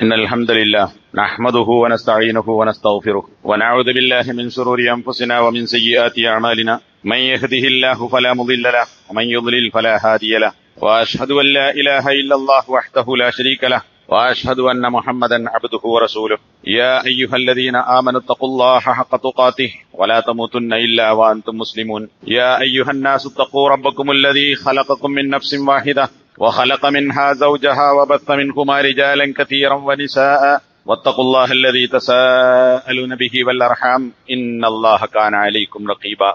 إن الحمد لله نحمده ونستعينه ونستغفره ونعوذ بالله من شرور أنفسنا ومن سيئات أعمالنا من يهده الله فلا مضل له ومن يضلل فلا هادي له وأشهد أن لا إله إلا الله وحده لا شريك له وأشهد أن محمدا عبده ورسوله يا أيها الذين آمنوا اتقوا الله حق تقاته ولا تموتن إلا وأنتم مسلمون يا أيها الناس اتقوا ربكم الذي خلقكم من نفس واحدة وخلق منها زوجها وبث منهما رجالا كثيرا ونساء واتقوا الله الذي تساءلون به والأرحام إن الله كان عليكم رقيبا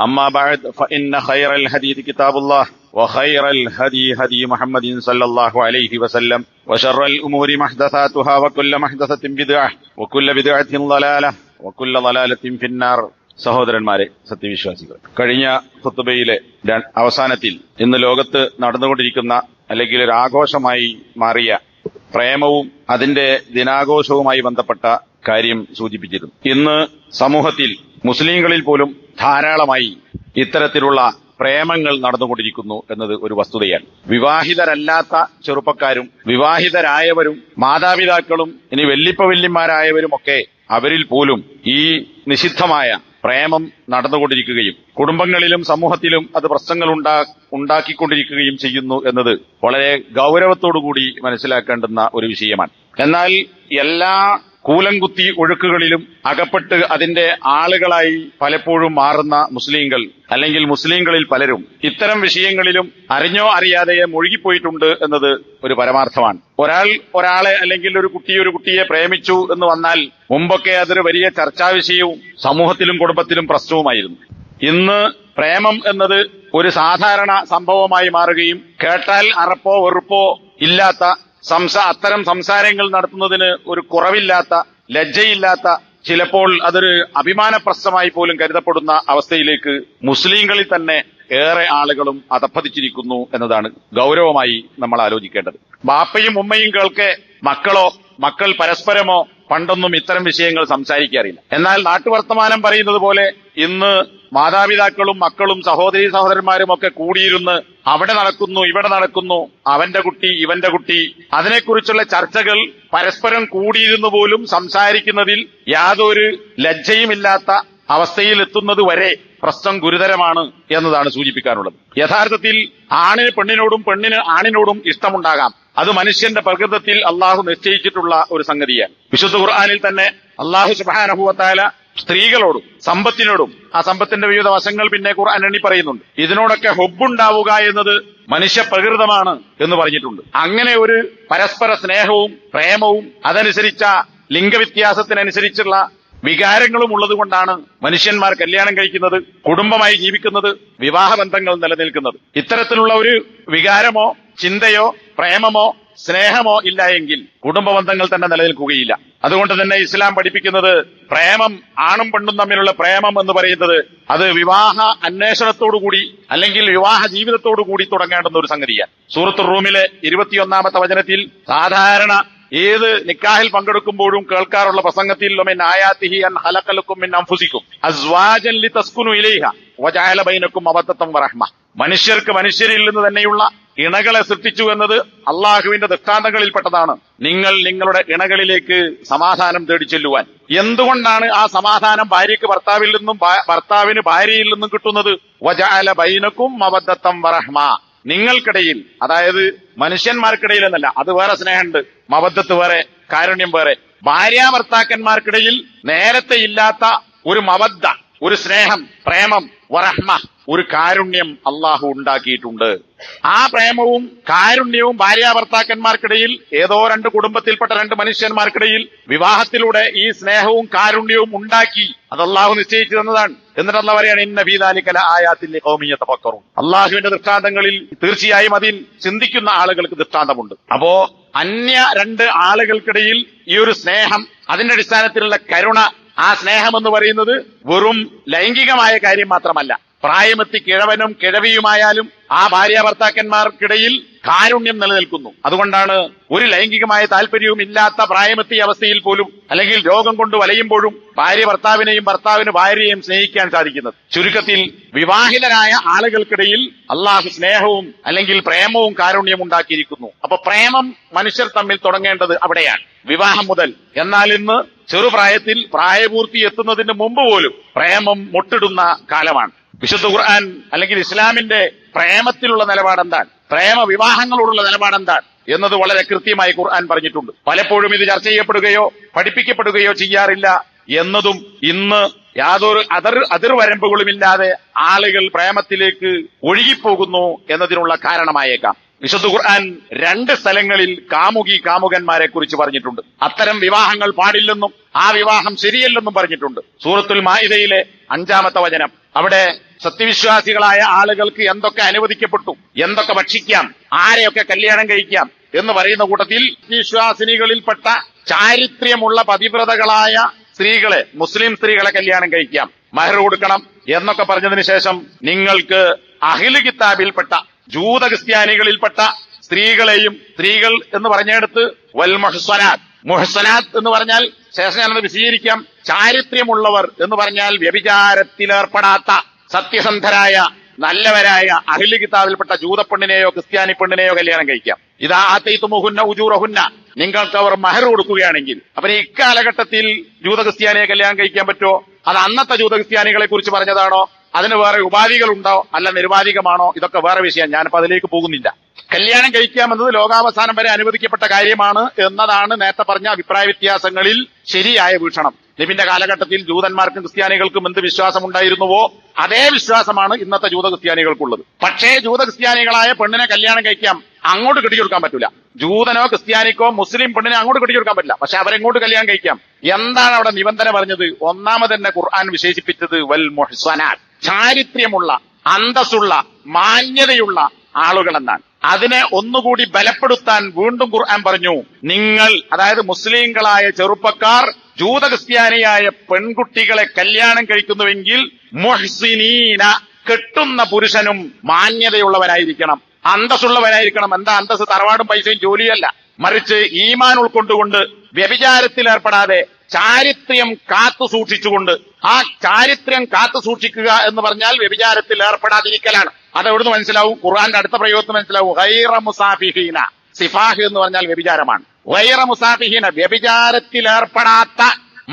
أما بعد فإن خير الحديث كتاب الله وخير الهدي هدي محمد صلى الله عليه وسلم وشر الأمور محدثاتها وكل محدثة بدعة وكل بدعة ضلالة وكل ضلالة في النار. സഹോദരന്മാരെ, സത്യവിശ്വാസികൾ, കഴിഞ്ഞ ഖുത്ബയിലെ അവസാനത്തിൽ ഇന്ന് ലോകത്ത് നടന്നുകൊണ്ടിരിക്കുന്ന അല്ലെങ്കിൽ ഒരു ആഘോഷമായി മാറിയ പ്രേമവും അതിന്റെ ദിനാഘോഷവുമായി ബന്ധപ്പെട്ട കാര്യം സൂചിപ്പിച്ചിരുന്നു. ഇന്ന് സമൂഹത്തിൽ മുസ്ലിങ്ങളിൽ പോലും ധാരാളമായി ഇത്തരത്തിലുള്ള പ്രേമങ്ങൾ നടന്നുകൊണ്ടിരിക്കുന്നു എന്നത് ഒരു വസ്തുതയാണ്. വിവാഹിതരല്ലാത്ത ചെറുപ്പക്കാരും വിവാഹിതരായവരും മാതാപിതാക്കളും ഇനി വല്യപ്പവല്യന്മാരായവരുമൊക്കെ അവരിൽ പോലും ഈ നിഷിദ്ധമായ പ്രേമം നടന്നുകൊണ്ടിരിക്കുകയും കുടുംബങ്ങളിലും സമൂഹത്തിലും അത് പ്രശ്നങ്ങൾ ഉണ്ടാക്കിക്കൊണ്ടിരിക്കുകയും ചെയ്യുന്നു എന്നത് വളരെ ഗൗരവത്തോടുകൂടി മനസ്സിലാക്കേണ്ടുന്ന ഒരു വിഷയമാണ്. എന്നാൽ എല്ലാ കൂലംകുത്തി ഒഴുക്കുകളിലും അകപ്പെട്ട് അതിന്റെ ആളുകളായി പലപ്പോഴും മാറുന്ന മുസ്ലിങ്ങൾ അല്ലെങ്കിൽ മുസ്ലിങ്ങളിൽ പലരും ഇത്തരം വിഷയങ്ങളിലും അറിഞ്ഞോ അറിയാതെയോ മുഴുകിപ്പോയിട്ടുണ്ട് എന്നത് ഒരു പരമാർത്ഥമാണ്. ഒരാളെ അല്ലെങ്കിൽ ഒരു കുട്ടിയെ പ്രേമിച്ചു എന്ന് വന്നാൽ മുമ്പൊക്കെ അതൊരു വലിയ ചർച്ചാ വിഷയവും സമൂഹത്തിലും കുടുംബത്തിലും പ്രശ്നവുമായിരുന്നു. ഇന്ന് പ്രേമം എന്നത് ഒരു സാധാരണ സംഭവമായി മാറുകയും കേട്ടാൽ അറപ്പോ വെറുപ്പോ ഇല്ലാത്ത അത്തരം സംസാരങ്ങൾ നടത്തുന്നതിന് ഒരു കുറവില്ലാത്ത, ലജ്ജയില്ലാത്ത, ചിലപ്പോൾ അതൊരു അഭിമാന പ്രശ്നമായി പോലും കരുതപ്പെടുന്ന അവസ്ഥയിലേക്ക് മുസ്ലിങ്ങളിൽ തന്നെ ഏറെ ആളുകളും അധപ്പതിച്ചിരിക്കുന്നു എന്നതാണ് ഗൗരവമായി നമ്മൾ ആലോചിക്കേണ്ടത്. ബാപ്പയും ഉമ്മയും കേൾക്കെ മക്കൾ പരസ്പരമോ പണ്ടൊന്നും ഇത്തരം വിഷയങ്ങൾ സംസാരിക്കാറില്ല. എന്നാൽ നാട്ടുവർത്തമാനം പറയുന്നത് പോലെ ഇന്ന് മാതാപിതാക്കളും മക്കളും സഹോദരീ സഹോദരന്മാരും ഒക്കെ കൂടിയിരുന്ന് അവിടെ നടക്കുന്നു ഇവിടെ നടക്കുന്നു, അവന്റെ കുട്ടി ഇവന്റെ കുട്ടി, അതിനെക്കുറിച്ചുള്ള ചർച്ചകൾ പരസ്പരം കൂടിയിരുന്നു പോലും സംസാരിക്കുന്നതിൽ യാതൊരു ലജ്ജയുമില്ലാത്ത അവസ്ഥയിൽ എത്തുന്നത് വരെ പ്രശ്നം ഗുരുതരമാണ് എന്നതാണ് സൂചിപ്പിക്കാനുള്ളത്. യഥാർത്ഥത്തിൽ ആണിന് പെണ്ണിനോടും പെണ്ണിന് ആണിനോടും ഇഷ്ടമുണ്ടാകാം. അത് മനുഷ്യന്റെ പ്രകൃതത്തിൽ അള്ളാഹു നിശ്ചയിച്ചിട്ടുള്ള ഒരു സംഗതിയാണ്. വിശുദ്ധ ഖുർആനിൽ തന്നെ അള്ളാഹു സുബ്ഹാനഹു വ തആല സ്ത്രീകളോടും സമ്പത്തിനോടും, ആ സമ്പത്തിന്റെ വിവിധ വശങ്ങൾ പിന്നെ ഖുർആൻ എണ്ണി പറയുന്നുണ്ട്, ഇതിനോടൊക്കെ ഹുബ്ബുണ്ടാവുക എന്നത് മനുഷ്യ പ്രകൃതമാണ് എന്ന് പറഞ്ഞിട്ടുണ്ട്. അങ്ങനെ ഒരു പരസ്പര സ്നേഹവും പ്രേമവും അതനുസരിച്ച ലിംഗവ്യത്യാസത്തിനനുസരിച്ചുള്ള വികാരങ്ങളും ഉള്ളതുകൊണ്ടാണ് മനുഷ്യന്മാർ കല്യാണം കഴിക്കുന്നത്, കുടുംബമായി ജീവിക്കുന്നത്, വിവാഹബന്ധങ്ങൾ നിലനിൽക്കുന്നത്. ഇത്തരത്തിലുള്ള ഒരു വികാരമോ ചിന്തയോ പ്രേമമോ സ്നേഹമോ ഇല്ല എങ്കിൽ കുടുംബബന്ധങ്ങൾ തന്നെ നിലനിൽക്കുകയില്ല. അതുകൊണ്ട് തന്നെ ഇസ്ലാം പഠിപ്പിക്കുന്നത് പ്രേമം, ആണും പെണ്ണും തമ്മിലുള്ള പ്രേമം എന്ന് പറയുന്നത് അത് വിവാഹ അന്വേഷണത്തോടുകൂടി അല്ലെങ്കിൽ വിവാഹ ജീവിതത്തോടുകൂടി തുടങ്ങേണ്ടുന്ന ഒരു സംഗതിയാണ്. സൂറത്തുർ റൂമിലെ 21-ാമത്തെ വചനത്തിൽ സാധാരണ ഏത് നിക്കാഹിൽ പങ്കെടുക്കുമ്പോഴും കേൾക്കാറുള്ള പ്രസംഗത്തിൽ മിൻ ആയാതിഹി അൻ ഖലഖലകും മിൻ അൻഫുസികും അസ്വാജൻ ലിതസ്കുനു ഇലൈഹ വജഅല ബൈനകും മവദ്ദത്തൻ വറഹ്മ, മനുഷ്യർക്ക് മനുഷ്യരിൽ നിന്ന് തന്നെയുള്ള ഇണകളെ സൃഷ്ടിച്ചു എന്നത് അള്ളാഹുവിന്റെ ദൃഷ്ടാന്തങ്ങളിൽപ്പെട്ടതാണ്. നിങ്ങൾ നിങ്ങളുടെ ഇണകളിലേക്ക് സമാധാനം തേടി ചെല്ലുവാൻ. എന്തുകൊണ്ടാണ് ആ സമാധാനം ഭാര്യയ്ക്ക് ഭർത്താവിൽ നിന്നും ഭർത്താവിന് ഭാര്യയിൽ നിന്നും കിട്ടുന്നത്? വജഅല ബൈനകും മവദ്ദത്തൻ വറഹ്മ, നിങ്ങൾക്കിടയിൽ, അതായത് മനുഷ്യന്മാർക്കിടയിൽ എന്നല്ല, അത് വേറെ സ്നേഹമുണ്ട്, മവദ്ദത്ത് വേറെ, കാരുണ്യം വേറെ. ഭാര്യാഭർത്താക്കന്മാർക്കിടയിൽ നേരത്തെ ഇല്ലാത്ത ഒരു മവദ്ദ, ഒരു സ്നേഹം, പ്രേമം, വറഹ്മ, ഒരു കാരുണ്യം അള്ളാഹു ഉണ്ടാക്കിയിട്ടുണ്ട്. ആ പ്രേമവും കാരുണ്യവും ഭാര്യാഭർത്താക്കന്മാർക്കിടയിൽ, ഏതോ രണ്ട് കുടുംബത്തിൽപ്പെട്ട രണ്ട് മനുഷ്യന്മാർക്കിടയിൽ വിവാഹത്തിലൂടെ ഈ സ്നേഹവും കാരുണ്യവും ഉണ്ടാക്കി. അത് അള്ളാഹു നിശ്ചയിച്ചു തന്നതാണ്. എന്നിട്ട് അള്ളാഹു പറയാണ്, ഇന്ന ഫീ ദാലിക ലആയാത്തിൻ ലിഖൗമിൻ യതഫക്കറൂൻ, അള്ളാഹുവിന്റെ ദൃഷ്ടാന്തങ്ങളിൽ തീർച്ചയായും അതിൽ ചിന്തിക്കുന്ന ആളുകൾക്ക് ദൃഷ്ടാന്തമുണ്ട്. അപ്പോ അന്യ രണ്ട് ആളുകൾക്കിടയിൽ ഈ ഒരു സ്നേഹം, അതിന്റെ അടിസ്ഥാനത്തിലുള്ള കരുണ, ആ സ്നേഹം എന്ന് പറയുന്നത് വെറും ലൈംഗികമായ കാര്യം മാത്രമല്ല, പ്രായമെത്തി കിഴവനും കിഴവിയുമായാലും ആ ഭാര്യ ഭർത്താക്കന്മാർക്കിടയിൽ കാരുണ്യം നിലനിൽക്കുന്നു. അതുകൊണ്ടാണ് ഒരു ലൈംഗികമായ താല്പര്യവും ഇല്ലാത്ത പ്രായമെത്തിയ അവസ്ഥയിൽ പോലും അല്ലെങ്കിൽ രോഗം കൊണ്ട് വലയുമ്പോഴും ഭാര്യ ഭർത്താവിനെയും ഭർത്താവിന് ഭാര്യയെയും സ്നേഹിക്കാൻ സാധിക്കുന്നത്. ചുരുക്കത്തിൽ വിവാഹിതരായ ആളുകൾക്കിടയിൽ അള്ളാഹു സ്നേഹവും അല്ലെങ്കിൽ പ്രേമവും കാരുണ്യവും ഉണ്ടാക്കിയിരിക്കുന്നു. അപ്പൊ പ്രേമം മനുഷ്യർ തമ്മിൽ തുടങ്ങേണ്ടത് അവിടെയാണ്, വിവാഹം മുതൽ. എന്നാൽ ഇന്ന് ചെറുപ്രായത്തിൽ പ്രായപൂർത്തി എത്തുന്നതിന് മുമ്പ് പോലും പ്രേമം മുട്ടിടുന്ന കാലമാണ്. വിശുദ്ധ ഖുർആൻ അല്ലെങ്കിൽ ഇസ്ലാമിന്റെ പ്രേമത്തിലുള്ള നിലപാടെന്താണ്, പ്രേമ വിവാഹങ്ങളോടുള്ള നിലപാടെന്താണ് എന്നത് വളരെ കൃത്യമായി ഖുർആൻ പറഞ്ഞിട്ടുണ്ട്. പലപ്പോഴും ഇത് ചർച്ച ചെയ്യപ്പെടുകയോ പഠിപ്പിക്കപ്പെടുകയോ ചെയ്യാറില്ല എന്നതും ഇന്ന് യാതൊരു അതിർവരമ്പുകളുമില്ലാതെ ആളുകൾ പ്രേമത്തിലേക്ക് ഒഴുകിപ്പോകുന്നു എന്നതിനുള്ള കാരണമായേക്കാം. വിശുദ്ധ ഖുർആൻ 2 സ്ഥലങ്ങളിൽ കാമുകന്മാരെ കുറിച്ച് പറഞ്ഞിട്ടുണ്ട്. അത്തരം വിവാഹങ്ങൾ പാടില്ലെന്നും ആ വിവാഹം ശരിയല്ലെന്നും പറഞ്ഞിട്ടുണ്ട്. സൂറത്തുൽ മാഇദയിലെ 5-ാമത്തെ വചനം. അവിടെ സത്യവിശ്വാസികളായ ആളുകൾക്ക് എന്തൊക്കെ അനുവദിക്കപ്പെട്ടു, എന്തൊക്കെ ഭക്ഷിക്കാം, ആരെയൊക്കെ കല്യാണം കഴിക്കാം എന്ന് പറയുന്ന കൂട്ടത്തിൽ വിശ്വാസിനികളിൽപ്പെട്ട ചാരിത്ര്യമുള്ള പതിവ്രതകളായ സ്ത്രീകളെ, മുസ്ലിം സ്ത്രീകളെ കല്യാണം കഴിക്കാം, മഹർ കൊടുക്കണം എന്നൊക്കെ പറഞ്ഞതിന് ശേഷം നിങ്ങൾക്ക് അഹ്ലു കിതാബിൽപ്പെട്ട ജൂത ക്രിസ്ത്യാനികളിൽപ്പെട്ട സ്ത്രീകളെയും, സ്ത്രീകൾ എന്ന് പറഞ്ഞെടുത്ത് വൽ മുഹ്സനാത്ത് എന്ന് പറഞ്ഞാൽ ശേഷം ഞാനത് വിശദീകരിക്കാം. ചാരിത്ര്യമുള്ളവർ എന്ന് പറഞ്ഞാൽ വ്യഭിചാരത്തിലേർപ്പെടാത്ത സത്യസന്ധരായ നല്ലവരായ അഹ്ലു കിതാബിൽപ്പെട്ട ജൂത പെണ്ണിനെയോ ക്രിസ്ത്യാനി പെണ്ണിനെയോ കല്യാണം കഴിക്കാം. ഇതാ ആതൈതുമുഹുന്ന ഉജൂറഹുന്ന, നിങ്ങൾക്ക് അവർ മഹർ കൊടുക്കുകയാണെങ്കിൽ. അപ്പൊ ഈ ഇക്കാലഘട്ടത്തിൽ ജൂത ക്രിസ്ത്യാനിയെ കല്യാണം കഴിക്കാൻ പറ്റുമോ? അത് അന്നത്തെ ജൂത ക്രിസ്ത്യാനികളെ കുറിച്ച് പറഞ്ഞതാണോ? അതിന് വേറെ ഉപാധികളുണ്ടോ? അല്ല നിരുപാധികമാണോ? ഇതൊക്കെ വേറെ വിഷയം, ഞാനിപ്പോ അതിലേക്ക് പോകുന്നില്ല. കല്യാണം കഴിക്കാമെന്നത് ലോകാവസാനം വരെ അനുവദിക്കപ്പെട്ട കാര്യമാണ് എന്നതാണ് നേരത്തെ പറഞ്ഞ അഭിപ്രായ വ്യത്യാസങ്ങളിൽ ശരിയായ വീക്ഷണം. നബിന്റെ കാലഘട്ടത്തിൽ ജൂതന്മാർക്കും ക്രിസ്ത്യാനികൾക്കും എന്ത് വിശ്വാസം ഉണ്ടായിരുന്നുവോ അതേ വിശ്വാസമാണ് ഇന്നത്തെ ജൂത ക്രിസ്ത്യാനികൾക്കുള്ളത്. പക്ഷേ ജൂത ക്രിസ്ത്യാനികളായ പെണ്ണിനെ കല്യാണം കഴിക്കാം, അങ്ങോട്ട് കെട്ടിച്ചെടുക്കാൻ പറ്റില്ല. ജൂതനോ ക്രിസ്ത്യാനിക്കോ മുസ്ലിം പെണ്ണിനെ അങ്ങോട്ട് കെട്ടിച്ചെടുക്കാൻ പറ്റില്ല, പക്ഷെ അവരെങ്ങോട്ട് കല്യാണം കഴിക്കാം. എന്താണ് അവിടെ നിബന്ധന പറഞ്ഞത്? ഒന്നാമത് തന്നെ ഖുർആൻ വിശേഷിപ്പിച്ചത് വൽ മുഹ്സനാത്ത്, ചാരിത്ര്യമുള്ള, അന്തസ്സുള്ള, മാന്യതയുള്ള ആളുകൾ എന്നാണ്. അതിനെ ഒന്നുകൂടി ബലപ്പെടുത്താൻ വീണ്ടും ഖുർആൻ പറഞ്ഞു, നിങ്ങൾ, അതായത് മുസ്ലിങ്ങളായ ചെറുപ്പക്കാർ ജൂത ക്രിസ്ത്യാനിയായ പെൺകുട്ടികളെ കല്യാണം കഴിക്കുന്നുവെങ്കിൽ മുഹ്സിനീന, കെട്ടുന്ന പുരുഷനും മാന്യതയുള്ളവനായിരിക്കണം, അന്തസ്സുള്ളവനായിരിക്കണം. എന്താ അന്തസ്? തറവാടും പൈസയും ജോലിയല്ല, മറിച്ച് ഈമാൻ ഉൾക്കൊണ്ടുകൊണ്ട് വ്യഭിചാരത്തിൽ ഏർപ്പെടാതെ ചാരിത്ര്യം കാത്തു സൂക്ഷിച്ചുകൊണ്ട്. ആ ചാരിത്ര്യം കാത്തു സൂക്ഷിക്കുക എന്ന് പറഞ്ഞാൽ വ്യഭിചാരത്തിൽ ഏർപ്പെടാതിരിക്കലാണ്. അതെവിടുന്ന് മനസ്സിലാവും? ഖുർആന്റെ അടുത്ത പ്രയോഗത്തിന് മനസ്സിലാവും. ഗൈറ മുസാഫിഹീന, സിഫാഹ് എന്ന് പറഞ്ഞാൽ വ്യഭിചാരമാണ്. ഗൈറ മുസാഫിഹീന, വ്യഭിചാരത്തിൽ ഏർപ്പെടാത്ത,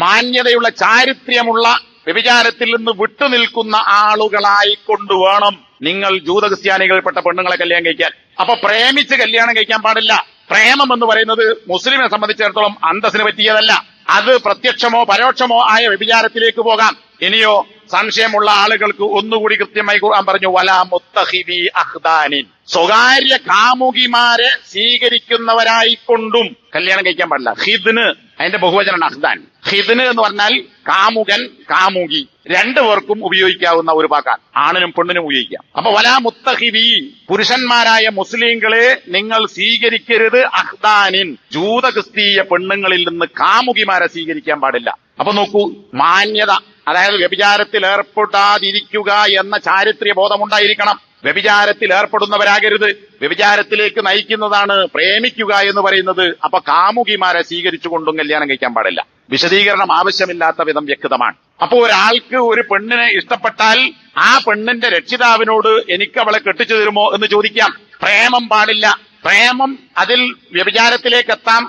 മാന്യതയുള്ള, ചാരിത്ര്യമുള്ള, വ്യഭിചാരത്തിൽ നിന്ന് വിട്ടുനിൽക്കുന്ന ആളുകളായി കൊണ്ടുവേണം നിങ്ങൾ ജൂത ക്രിസ്ത്യാനികളിൽപ്പെട്ട പെണ്ണുങ്ങളെ കല്യാണം കഴിക്കാൻ. അപ്പൊ പ്രേമിച്ച് കല്യാണം കഴിക്കാൻ പാടില്ല. പ്രേമം എന്ന് പറയുന്നത് മുസ്ലിമിനെ സംബന്ധിച്ചിടത്തോളം അന്തസ്സിന് പറ്റിയതല്ല. അത് പ്രത്യക്ഷമോ പരോക്ഷമോ ആയ വ്യഭിചാരത്തിലേക്ക് പോകാം. ഇനിയോ സംശയമുള്ള ആളുകൾക്ക് ഒന്നുകൂടി കൃത്യമായി ഖുർആൻ പറഞ്ഞു, വലാ മുത്തഖിദി അഖ്ദാനിൻ, സ്വകാര്യ കാമുകിമാരെ സ്വീകരിക്കുന്നവരായിക്കൊണ്ടും കല്യാണം കഴിക്കാൻ പാടില്ല. ഖിദ്ന്, അതിന്റെ ബഹുവചനാണ് അഖ്ദാൻ. ഖിദ്ന് എന്ന് പറഞ്ഞാൽ കാമുകൻ, കാമുകി, രണ്ടുപേർക്കും ഉപയോഗിക്കാവുന്ന ഒരു വാക്കാണ്. ആണിനും പെണ്ണിനും ഉപയോഗിക്കാം. അപ്പൊ വലാ മുത്തഖിദി, പുരുഷന്മാരായ മുസ്ലിങ്ങളെ നിങ്ങൾ സ്വീകരിക്കരുത്, അഖ്ദാനിൻ, ജൂത ക്രിസ്തീയ പെണ്ണുങ്ങളിൽ നിന്ന് കാമുകിമാരെ സ്വീകരിക്കാൻ പാടില്ല. അപ്പൊ നോക്കൂ, മാന്യത, അതായത് വ്യഭിചാരത്തിൽ ഏർപ്പെടാതിരിക്കുക എന്ന ചാരിത്ര്യ ബോധമുണ്ടായിരിക്കണം. വ്യഭിചാരത്തിൽ ഏർപ്പെടുന്നവരാകരുത്. വ്യഭിചാരത്തിലേക്ക് നയിക്കുന്നതാണ് പ്രേമിക്കുക എന്ന് പറയുന്നത്. അപ്പൊ കാമുകിമാരെ സ്വീകരിച്ചുകൊണ്ടും കല്യാണം കഴിക്കാൻ പാടില്ല. വിശദീകരണം ആവശ്യമില്ലാത്ത വിധം വ്യക്തമാണ്. അപ്പൊ ഒരാൾക്ക് ഒരു പെണ്ണിനെ ഇഷ്ടപ്പെട്ടാൽ ആ പെണ്ണിന്റെ രക്ഷിതാവിനോട് എനിക്ക് അവളെ കെട്ടിച്ചു തരുമോ എന്ന് ചോദിക്കാം. പ്രേമം പാടില്ല. പ്രേമം, അതിൽ വ്യഭിചാരത്തിലേക്ക് എത്താം.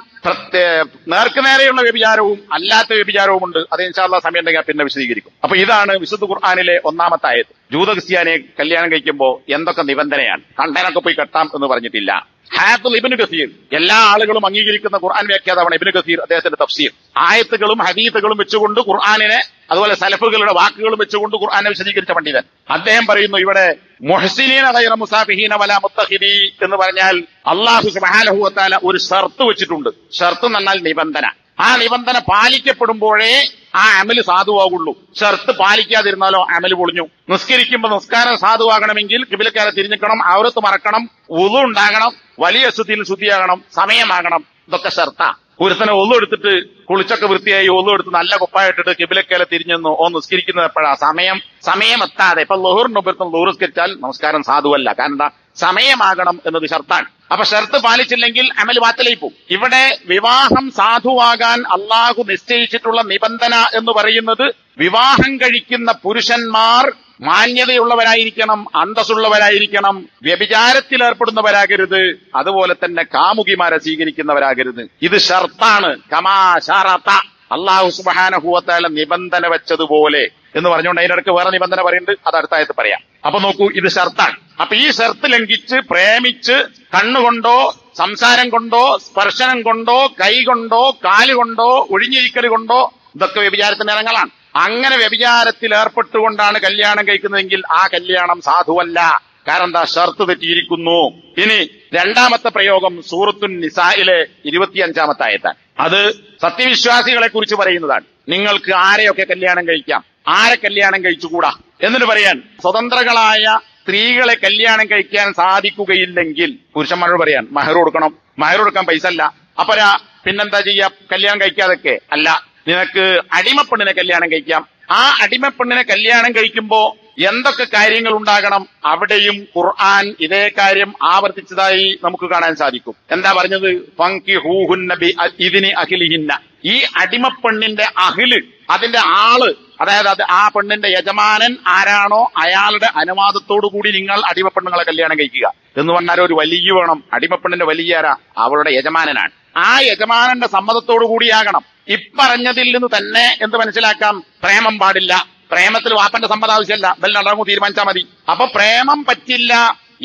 നേർക്കുനേരെയുള്ള വ്യഭിചാരവും അല്ലാത്ത വ്യഭിചാരവുമുണ്ട്. അത് ഇൻഷാ അല്ലാഹ് സമയം ഉണ്ടെങ്കിൽ പിന്നെ വിശദീകരിക്കും. അപ്പൊ ഇതാണ് വിശുദ്ധ ഖുർആനിലെ 1-ാമത്തെ ആയത്ത്. ജൂത ക്രിസ്ത്യാനിയെ കല്യാണം കഴിക്കുമ്പോൾ എന്തൊക്കെ നിബന്ധനയാണ്. കണ്ടനൊക്കെ പോയി കെട്ടാം എന്ന് പറഞ്ഞിട്ടില്ല. ഹാഫിദ് ഇബ്നു കസീർ, എല്ലാ ആളുകളും അംഗീകരിക്കുന്ന ഖുർആൻ വ്യാഖ്യാതാവാണ് ഇബ്നു കസീർ. അദ്ദേഹത്തിന്റെ തഫ്സീർ ആയത്തുകളും ഹദീസുകളും വെച്ചുകൊണ്ട് ഖുർആനിനെ, അതുപോലെ സലഫുകളുടെ വാക്കുകളും വെച്ചുകൊണ്ട് ഖുർആനെ വിശദീകരിച്ച പണ്ഡിതൻ. അദ്ദേഹം പറയുന്നു, ഇവിടെ മുഹ്സിനീന ഗൈറ മുസാഫിഹീന വലാ മുത്തഖിദി എന്ന് പറഞ്ഞാൽ അല്ലാഹു സുബ്ഹാനഹു വ തആല ഒരു ഷർത്ത് വെച്ചിട്ടുണ്ട്. ഷർത്ത് എന്ന് പറഞ്ഞാൽ നിബന്ധന. ആ നിബന്ധന പാലിക്കപ്പെടുമ്പോഴേ ആ അമല് സാധുവാകുള്ളൂ. ഷർത്ത് പാലിക്കാതിരുന്നാലോ അമല് പൊളിഞ്ഞു. നിസ്കരിക്കുമ്പോൾ നിസ്കാരം സാധുവാകണമെങ്കിൽ ഖിബിലക്കാരെ തിരിഞ്ഞിക്കണം, ഔറത്ത് മറക്കണം, വുളു ഉണ്ടാകണം, വലിയ ശുദ്ധിയിൽ ശുദ്ധിയാകണം, സമയമാകണം. ഇതൊക്കെ ഷർത്താ. ഒരുത്തനെ ഒന്നു എടുത്തിട്ട് കുളിച്ചൊക്കെ വൃത്തിയായി ഒന്നു എടുത്ത് നല്ല കുപ്പായിട്ടിട്ട് കിബിലക്കേല തിരിഞ്ഞെന്നു നിസ്കരിക്കുന്നത് എപ്പോഴാ? സമയം എത്താതെ. ഇപ്പൊ ലുഹറിനൊപ്പം ലുഹർ നിസ്കരിച്ചാൽ നമസ്കാരം സാധുവല്ല. കാരണം എന്താ? സമയമാകണം എന്നത് ഷർത്താണ്. അപ്പൊ ഷർത്ത് പാലിച്ചില്ലെങ്കിൽ അമൽ ബാത്തിലായി പോകും. ഇവിടെ വിവാഹം സാധുവാകാൻ അള്ളാഹു നിശ്ചയിച്ചിട്ടുള്ള നിബന്ധന എന്ന് പറയുന്നത് വിവാഹം കഴിക്കുന്ന പുരുഷന്മാർ മാന്യതയുള്ളവരായിരിക്കണം, അന്തസ്സുള്ളവരായിരിക്കണം, വ്യഭിചാരത്തിൽ ഏർപ്പെടുന്നവരാകരുത്, അതുപോലെ തന്നെ കാമുകിമാരെ സ്വീകരിക്കുന്നവരാകരുത്. ഇത് ഷർത്താണ്. കമാ ശറത, അല്ലാഹു സുബ്ഹാനഹു വ തആല നിബന്ധന വെച്ചതുപോലെ എന്ന് പറഞ്ഞുകൊണ്ട് അതിനിടയ്ക്ക് വേറെ നിബന്ധന പറയുന്നുണ്ട്, അത് അടുത്ത ആയത്ത് പറയാം. അപ്പൊ നോക്കൂ, ഇത് ഷർത്താണ്. അപ്പൊ ഈ ഷർത്ത് ലംഘിച്ച് പ്രേമിച്ച് കണ്ണുകൊണ്ടോ സംസാരം കൊണ്ടോ സ്പർശനം കൊണ്ടോ കൈ കൊണ്ടോ കാലുകൊണ്ടോ ഒഴിഞ്ഞിരിക്കൽ കൊണ്ടോ ഇതൊക്കെ വ്യഭിചാരത്തിന്റെ ഇനങ്ങളാണ്. അങ്ങനെ വ്യഭിചാരത്തിൽ ഏർപ്പെട്ടുകൊണ്ടാണ് കല്യാണം കഴിക്കുന്നതെങ്കിൽ ആ കല്യാണം സാധുവല്ല. കാരണം എന്താ? ഷർത്ത് തെറ്റിയിരിക്കുന്നു. ഇനി രണ്ടാമത്തെ പ്രയോഗം സൂറത്തുൻ നിസായിലെ 25-ാമത്തെ ആയത്താണ്. അത് സത്യവിശ്വാസികളെ കുറിച്ച് പറയുന്നതാണ്. നിങ്ങൾക്ക് ആരെയൊക്കെ കല്യാണം കഴിക്കാം, ആരെ കല്യാണം കഴിച്ചുകൂടാ എന്നിട്ട് പറയാൻ, സ്വതന്ത്രകളായ സ്ത്രീകളെ കല്യാണം കഴിക്കാൻ സാധിക്കുകയില്ലെങ്കിൽ പുരുഷന്മാരോട് പറയാൻ മഹർ കൊടുക്കണം. മഹർ കൊടുക്കാൻ പൈസ അല്ല. അപ്പൊ പിന്നെന്താ ചെയ്യാ? കല്യാണം കഴിക്കാതൊക്കെ അല്ല, നിനക്ക് അടിമപ്പെണ്ണിനെ കല്യാണം കഴിക്കാം. ആ അടിമപ്പെണ്ണിനെ കല്യാണം കഴിക്കുമ്പോ എന്തൊക്കെ കാര്യങ്ങൾ ഉണ്ടാകണം? അവിടെയും ഖുർആൻ ഇതേ കാര്യം ആവർത്തിച്ചതായി നമുക്ക് കാണാൻ സാധിക്കും. എന്താ പറഞ്ഞത്? ഫൻകിഹൂഹുന്ന ബിഇദ്നി അഹ്ലിഹിന്ന. ഈ അടിമപ്പെണ്ണിന്റെ അഹ്ല്, അതിന്റെ ആള്, അതായത് ആ പെണ്ണിന്റെ യജമാനൻ ആരാണോ അയാളുടെ അനുവാദത്തോടു കൂടി നിങ്ങൾ അടിമപ്പെണ്ണുങ്ങളെ കല്യാണം കഴിക്കുക എന്ന് പറഞ്ഞാൽ ഒരു വലിയ വേണം. അടിമപ്പെണ്ണിന്റെ വലിയ ആരാ? അവളുടെ യജമാനനാണ്. ആ യജമാനന്റെ സമ്മതത്തോടു കൂടിയാകണം. ഇപ്പറഞ്ഞതിൽ നിന്ന് തന്നെ എന്ത് മനസ്സിലാക്കാം? പ്രേമം പാടില്ല. പ്രേമത്തിൽ വാപ്പന്റെ സമ്മതം ആവശ്യമല്ല, ബെല്ലടങ്ങു തീരുമാനിച്ചാൽ മതി. അപ്പൊ പ്രേമം പറ്റില്ല.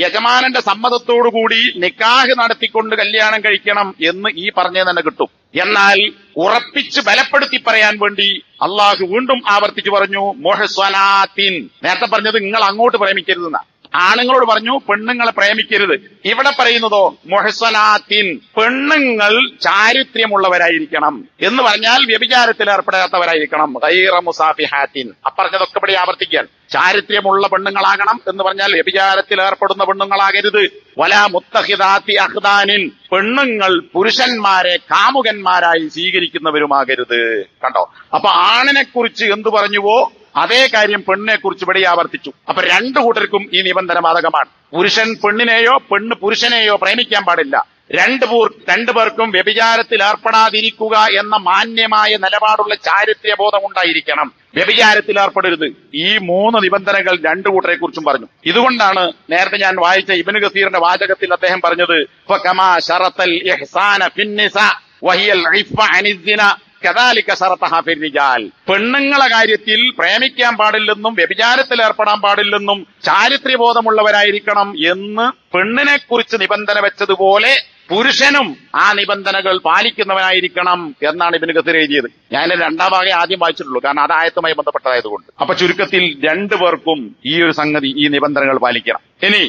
യജമാനന്റെ സമ്മതത്തോടുകൂടി നിക്കാഹ് നടത്തിക്കൊണ്ട് കല്യാണം കഴിക്കണം എന്ന് ഈ പറഞ്ഞേ തന്നെ കിട്ടും. എന്നാൽ ഉറപ്പിച്ച് ബലപ്പെടുത്തി പറയാൻ വേണ്ടി അള്ളാഹു വീണ്ടും ആവർത്തിച്ചു പറഞ്ഞു മുഹ്സനാത്തിൻ. നേരത്തെ പറഞ്ഞത് നിങ്ങൾ അങ്ങോട്ട് പ്രേമിക്കരുതെന്ന, ആണുങ്ങളോട് പറഞ്ഞു പെണ്ണുങ്ങളെ പ്രേമിക്കരുത്. ഇവിടെ പറയുന്നതോ മുഹ്സനാത്തിൻ, പെണ്ണുങ്ങൾ ചാരിത്ര്യമുള്ളവരായിരിക്കണം എന്ന് പറഞ്ഞാൽ വ്യഭിചാരത്തിൽ ഏർപ്പെടാത്തവരായിരിക്കണം. ഗൈറ മുസാഫിഹാത്തിൻ. അപ്പറഞ്ഞതൊക്കെ ഇവിടെ ആവർത്തിക്കാൻ, ചാരിത്ര്യമുള്ള പെണ്ണുങ്ങളാകണം എന്ന് പറഞ്ഞാൽ വ്യഭിചാരത്തിൽ ഏർപ്പെടുന്ന പെണ്ണുങ്ങളാകരുത്. വലാ മുത്തഖിദാത്തി അഖ്ദാനിൻ, പെണ്ണുങ്ങൾ പുരുഷന്മാരെ കാമുകന്മാരായി സ്വീകരിക്കുന്നവരുമാകരുത്. കണ്ടോ? അപ്പൊ ആണിനെ കുറിച്ച് എന്തു പറഞ്ഞുവോ അതേ കാര്യം പെണ്ണിനെ കുറിച്ച് ഇവിടെ ആവർത്തിച്ചു. അപ്പൊ രണ്ടു കൂട്ടർക്കും ഈ നിബന്ധന ബാധകമാണ്. പുരുഷൻ പെണ്ണിനെയോ പെണ്ണ് പുരുഷനെയോ പ്രേമിക്കാൻ പാടില്ല. രണ്ടു പേർക്കും വ്യഭിചാരത്തിൽ ഏർപ്പെടാതിരിക്കുക എന്ന മാന്യമായ നിലപാടുള്ള ചാരിത്ര്യബോധം ഉണ്ടായിരിക്കണം. വ്യഭിചാരത്തിൽ ഏർപ്പെടരുത്. ഈ 3 നിബന്ധനകൾ രണ്ടു കൂട്ടരെ കുറിച്ചും പറഞ്ഞു. ഇതുകൊണ്ടാണ് നേരത്തെ ഞാൻ വായിച്ച ഇബ്നു കസീറിന്റെ വാചകത്തിൽ അദ്ദേഹം പറഞ്ഞത് ഫകമാ ശറത്തൽ ഇഹ്സാന ഫിന്നിസാ വഹിയൽ ഇഫ്ഫ അനിസ്സിന കദാലിക ശറതഹ ഫിർരിജാൽ. പെണ്ണുങ്ങളെ കാര്യത്തിൽ പ്രേമിക്കാൻ പാടില്ലെന്നും വ്യഭിചാരത്തിൽ ഏർപ്പെടാൻ പാടില്ലെന്നും ചാരിത്ര്യബോധമുള്ളവരായിരിക്കണം എന്ന് പെണ്ണിനെ കുറിച്ച് നിബന്ധന വെച്ചതുപോലെ പുരുഷനും ആ നിബന്ധനകൾ പാലിക്കുന്നവനായിരിക്കണം എന്നാണ് ഇബ്നു കസീർ എഴുതിയത്. ഞാൻ രണ്ടാം ഭാഗം ആദ്യം വായിച്ചിട്ടുള്ളൂ, കാരണം അത് ആയത്തുമായി ബന്ധപ്പെട്ടതായതുകൊണ്ട്. അപ്പൊ ചുരുക്കത്തിൽ രണ്ടുപേർക്കും ഈ ഒരു സംഗതി, ഈ നിബന്ധനകൾ പാലിക്കണം. ഇനി